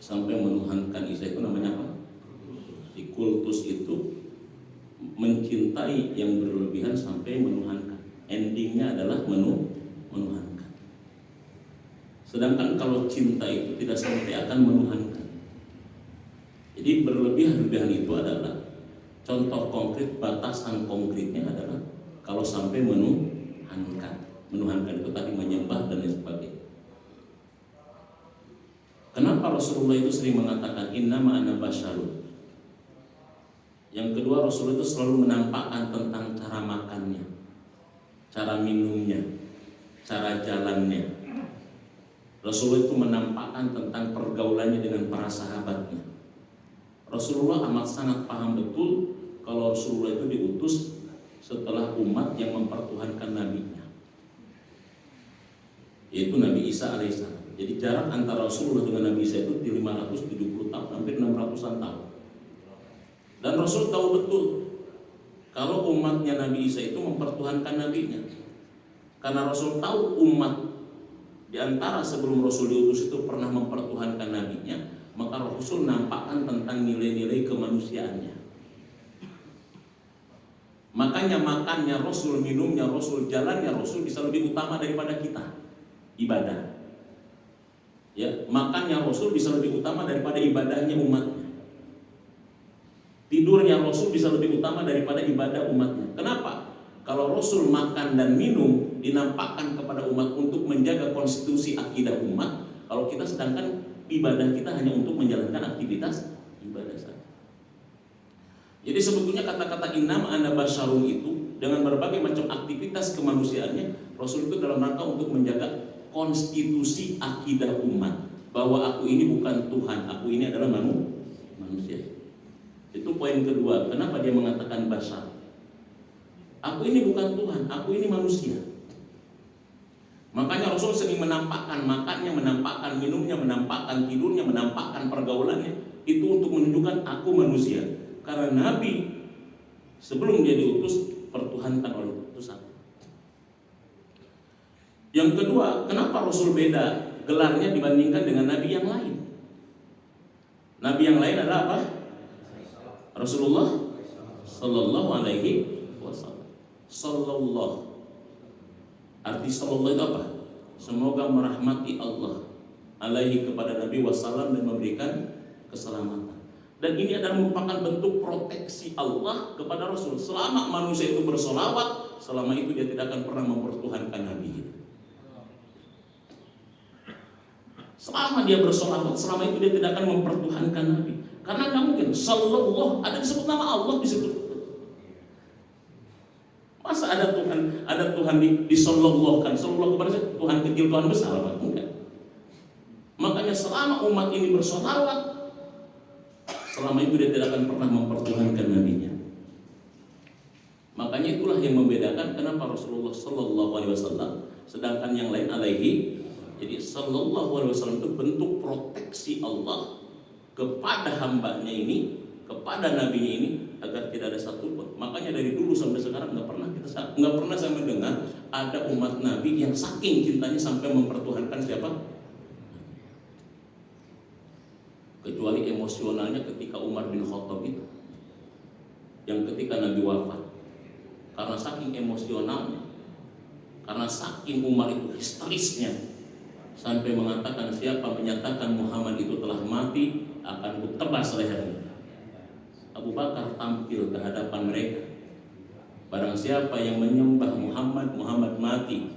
sampai menuhankan Isa itu namanya apa? Di kultus itu mencintai yang berlebihan sampai menuhankan. Endingnya adalah menuhankan. Sedangkan kalau cinta itu tidak sampai akan menuhankan. Jadi berlebihan itu adalah contoh konkret, batasan konkretnya adalah kalau sampai menuhankan. Menuhankan itu tadi menyembah dan lain sebagainya. Kenapa Rasulullah itu sering mengatakan innama ana basyarun? Yang kedua, Rasulullah itu selalu menampakkan tentang cara makannya, cara minumnya, cara jalannya. Rasulullah itu menampakkan tentang pergaulannya dengan para sahabatnya. Rasulullah amat sangat paham betul kalau Rasulullah itu diutus setelah umat yang mempertuhankan nabinya, yaitu Nabi Isa alaihissalam. Jadi jarak antara Rasulullah dengan Nabi Isa itu di 570 tahun, hampir 600-an tahun. Dan Rasul tahu betul kalau umatnya Nabi Isa itu mempertuhankan nabinya. Karena Rasul tahu umat di antara sebelum Rasul diutus itu pernah mempertuhankan nabinya, maka Rasul nampakkan tentang nilai-nilai kemanusiaannya. Makanya makannya Rasul, minumnya Rasul, jalannya Rasul bisa lebih utama daripada kita ibadah. Ya, makannya Rasul bisa lebih utama daripada ibadahnya umatnya. Tidurnya Rasul bisa lebih utama daripada ibadah umatnya. Kenapa? Kalau Rasul makan dan minum dinampakkan kepada umat untuk menjaga konstitusi akidah umat, kalau kita sedangkan ibadah kita hanya untuk menjalankan aktivitas ibadah saja. Jadi sebetulnya kata-kata innama ana basyarun itu dengan berbagai macam aktivitas kemanusiaannya, Rasul itu dalam rangka untuk menjaga konstitusi akidah umat, bahwa aku ini bukan Tuhan, aku ini adalah manusia. Itu poin kedua. Kenapa dia mengatakan basyar? Aku ini bukan Tuhan, aku ini manusia. Makanya Rasul sering menampakkan makannya, menampakkan minumnya, menampakkan tidurnya, menampakkan pergaulannya, itu untuk menunjukkan aku manusia. Karena Nabi sebelum dia diutus pertuhankan oleh utusan. Yang kedua, kenapa Rasul beda gelarnya dibandingkan dengan Nabi yang lain? Nabi yang lain adalah apa? Rasulullah Sallallahu Alaihi Wasallam. Sallallahu. Arti sallallahu itu apa? Semoga merahmati Allah alaihi kepada Nabi wasallam dan memberikan keselamatan. Dan ini adalah merupakan bentuk proteksi Allah kepada Rasul. Selama manusia itu bersolawat, selama itu dia tidak akan pernah mempertuhankan Nabi. Selama dia bersolawat, selama itu dia tidak akan mempertuhankan Nabi. Karena nggak mungkin sallallahu ada disebut nama Allah disebut. Masa ada Tuhan disallallahu-kan, sallallahu kepada Tuhan kecil, Tuhan besar apa? Enggak. Makanya selama umat ini bersolawat, selama itu dia tidak akan pernah mempertuhankan nabinya. Makanya itulah yang membedakan kenapa Rasulullah Sallallahu Alaihi Wasallam, sedangkan yang lain alaihi. Jadi Sallallahu Alaihi Wasallam itu bentuk proteksi Allah kepada hambanya ini, kepada nabinya ini, agar tidak ada satupun. Makanya dari dulu sampai sekarang nggak pernah saya mendengar ada umat Nabi yang saking cintanya sampai mempertuhankan siapa? emosionalnya ketika Umar bin Khattab itu, yang ketika Nabi wafat, karena saking emosionalnya, karena saking Umar itu histerisnya, sampai mengatakan siapa menyatakan Muhammad itu telah mati akan kutebas lehernya. Abu Bakar tampil ke hadapan mereka. Barang siapa yang menyembah Muhammad, Muhammad mati.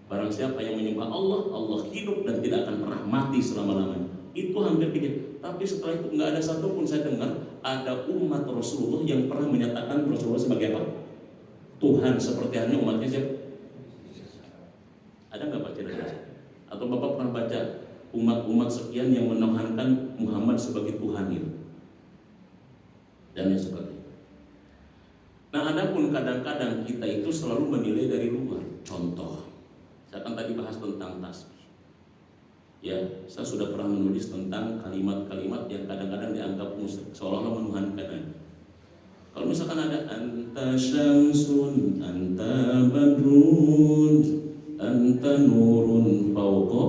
Barang siapa yang menyembah Allah, Allah hidup dan tidak akan pernah mati selama-lamanya. Itu hampir kejadian. Tapi setelah itu nggak ada satupun saya dengar ada umat Rasulullah yang pernah menyatakan Rasulullah sebagai apa? Tuhan, seperti hanya umatnya siapa? Ada nggak baca dari saya? Atau Bapak pernah baca umat-umat sekian yang menuhankan Muhammad sebagai Tuhan itu? Dan yang sebagainya. Nah, adapun kadang-kadang kita itu selalu menilai dari luar. Contoh, saya kan tadi bahas tentang tasbih. Ya, saya sudah pernah menulis tentang kalimat-kalimat yang kadang-kadang dianggap seolah-olah menuhankan. Kalau misalkan ada anta syamsun, anta badrun, anta nurun fauqa.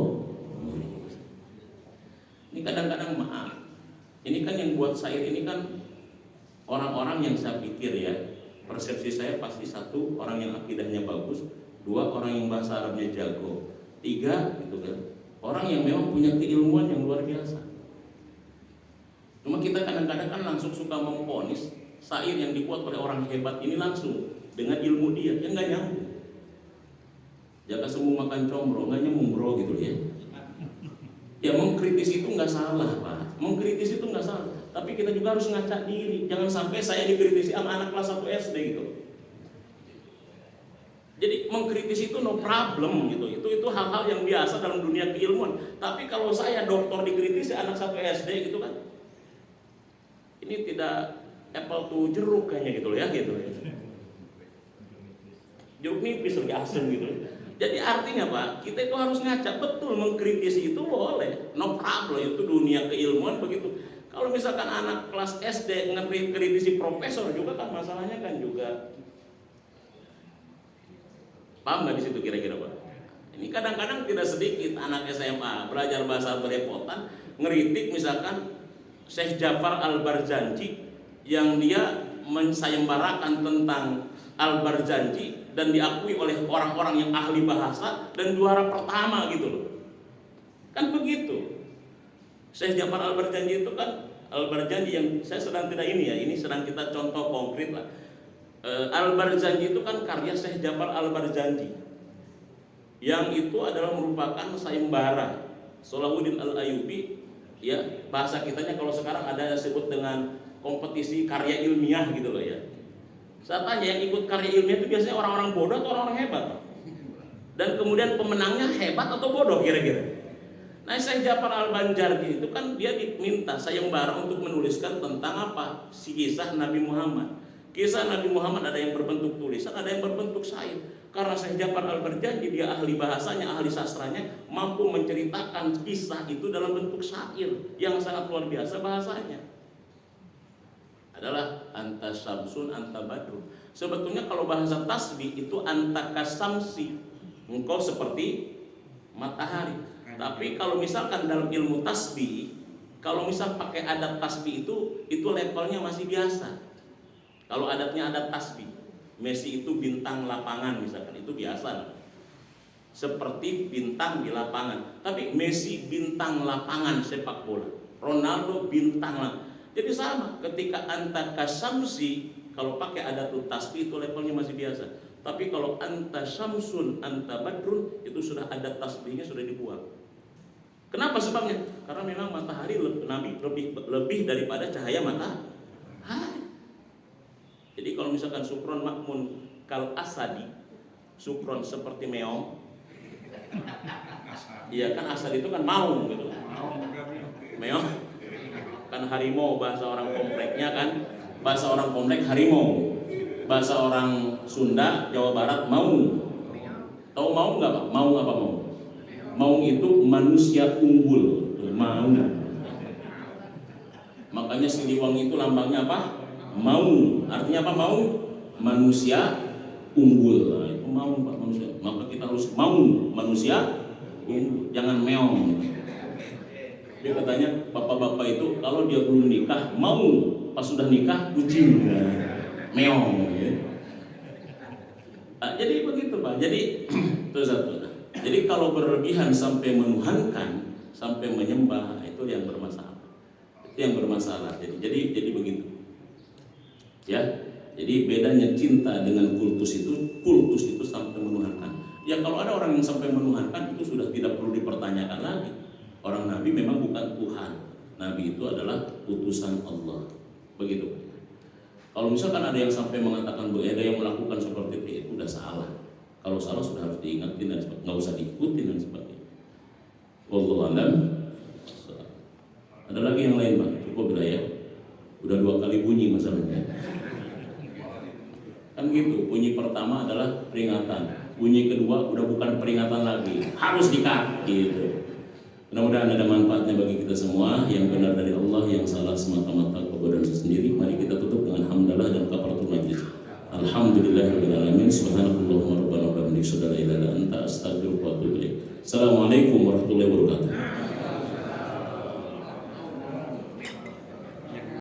Ini kadang-kadang maaf. Ini kan yang buat syair ini kan orang-orang yang saya pikir ya, persepsi saya pasti satu, orang yang akidahnya bagus, dua, orang yang bahasa Arabnya jago, tiga, gitu kan, orang yang memang punya keilmuan yang luar biasa. Cuma kita kadang-kadang kan langsung suka memvonis syair yang dibuat oleh orang hebat ini langsung dengan ilmu dia, yang nggak nyambung. Jaka semua makan combro, nggak nyambung bro gitu ya. Ya mengkritis itu nggak salah Pak, mengkritis itu nggak salah. Tapi kita juga harus ngaca diri. Jangan sampai saya dikritisi sama anak kelas 1 SD gitu. Jadi mengkritis itu no problem gitu. Itu hal-hal yang biasa dalam dunia keilmuan. Tapi kalau saya dokter dikritisi anak 1 SD gitu kan, ini tidak apple to jeruk kayaknya gitu ya gitu. Jeruk nipis lebih asem gitu. Jadi artinya Pak, kita itu harus ngaca. Betul, mengkritisi itu boleh, no problem, itu dunia keilmuan begitu. Kalau misalkan anak kelas SD ngekritisi profesor juga kan masalahnya kan juga. Paham nggak di situ kira-kira Pak? Ini kadang-kadang tidak sedikit anak SMA belajar bahasa belepotan ngeritik misalkan Syekh Ja'far Al-Barzanji yang dia mensayembarakan tentang Al-Barzanji dan diakui oleh orang-orang yang ahli bahasa dan juara pertama gitu loh. Kan begitu. Syekh Ja'far Al-Barzanji itu kan Al-Barzanji yang saya sedang tidak ini ya, ini sedang kita contoh konkret lah. Al-Barzanji itu kan karya Syekh Ja'far Al-Barzanji yang itu adalah merupakan sayembara Salahuddin Al-Ayyubi ya, bahasa kitanya kalau sekarang ada disebut dengan kompetisi karya ilmiah gitu loh ya. Saya tanya yang ikut karya ilmiah itu biasanya orang-orang bodoh atau orang-orang hebat? Dan kemudian pemenangnya hebat atau bodoh kira-kira? Nah, Syekh Ja'far Al-Barzanji itu kan dia diminta sayembara untuk menuliskan tentang apa? Si kisah Nabi Muhammad. Kisah Nabi Muhammad ada yang berbentuk tulisan, ada yang berbentuk syair. Karena Syekh Ja'far Al-Barzanji dia ahli bahasanya, ahli sastranya, mampu menceritakan kisah itu dalam bentuk syair yang sangat luar biasa bahasanya. Adalah anta syamsun anta badrun. Sebetulnya kalau bahasa tasbih itu anta kasamsi, engkau seperti matahari. Tapi kalau misalkan dalam ilmu tasbih, kalau misal pakai adat tasbih itu levelnya masih biasa. Kalau adatnya adat tasbih, Messi itu bintang lapangan misalkan, itu biasa. Seperti bintang di lapangan. Tapi Messi bintang lapangan sepak bola, Ronaldo bintang lapangan. Jadi sama, ketika anta kasamsi, kalau pakai adat tasbih itu levelnya masih biasa. Tapi kalau anta syamsun anta badrun, itu sudah adat tasbihnya sudah dibuang. Kenapa sebabnya? Karena memang matahari Nabi lebih daripada cahaya matahari. Jadi kalau misalkan sukron makmun kal asadi, sukron seperti meong. Iya kan, asad itu kan maung gitu. Meong kan harimau, bahasa orang kompleknya kan, bahasa orang komplek harimau. Bahasa orang Sunda, Jawa Barat maung. Tahu maung nggak Pak? Maung apa maung? Maung itu manusia unggul, maung. Makanya Siliwangi itu lambangnya apa? Maung. Artinya apa maung? Manusia unggul. Nah, itu maung Pak, manusia. Maka kita harus maung, manusia unggul. Jangan meong. Dia katanya bapak-bapak itu kalau dia belum nikah mau, pas sudah nikah kucing, meong. Ya. Nah, jadi begitu Pak. Jadi itu satu. Jadi kalau berlebihan sampai menuhankan, sampai menyembah, itu yang bermasalah. Itu yang bermasalah. Jadi begitu. Ya. Jadi bedanya cinta dengan kultus itu sampai menuhankan. Ya kalau ada orang yang sampai menuhankan itu sudah tidak perlu dipertanyakan lagi. Orang Nabi memang bukan Tuhan. Nabi itu adalah utusan Allah. Begitu. Kalau misalkan ada yang sampai mengatakan bahwa ada yang melakukan seperti itu udah salah. Kalau salah sudah harus diingatin dan nggak usah diikutin dan sebagainya. Wallahu a'lam. Ada lagi yang lain Pak? Cukup ya. Udah 2 kali bunyi masalahnya. Kan gitu. Bunyi pertama adalah peringatan. Bunyi kedua udah bukan peringatan lagi. Harus dikat gitu. Mudah-mudahan ada manfaatnya bagi kita semua. Yang benar dari Allah, yang salah semata-mata kepada diri sendiri. Mari kita tutup dengan hamdalah dan kafaratul majlis. Alhamdulillahirabbil alamin. Subhanakallahumma rabbana wa bihamdika asyhadu an la ilaha illa anta astaghfiruka wa atubu ilaik. Assalamualaikum warahmatullahi wabarakatuh.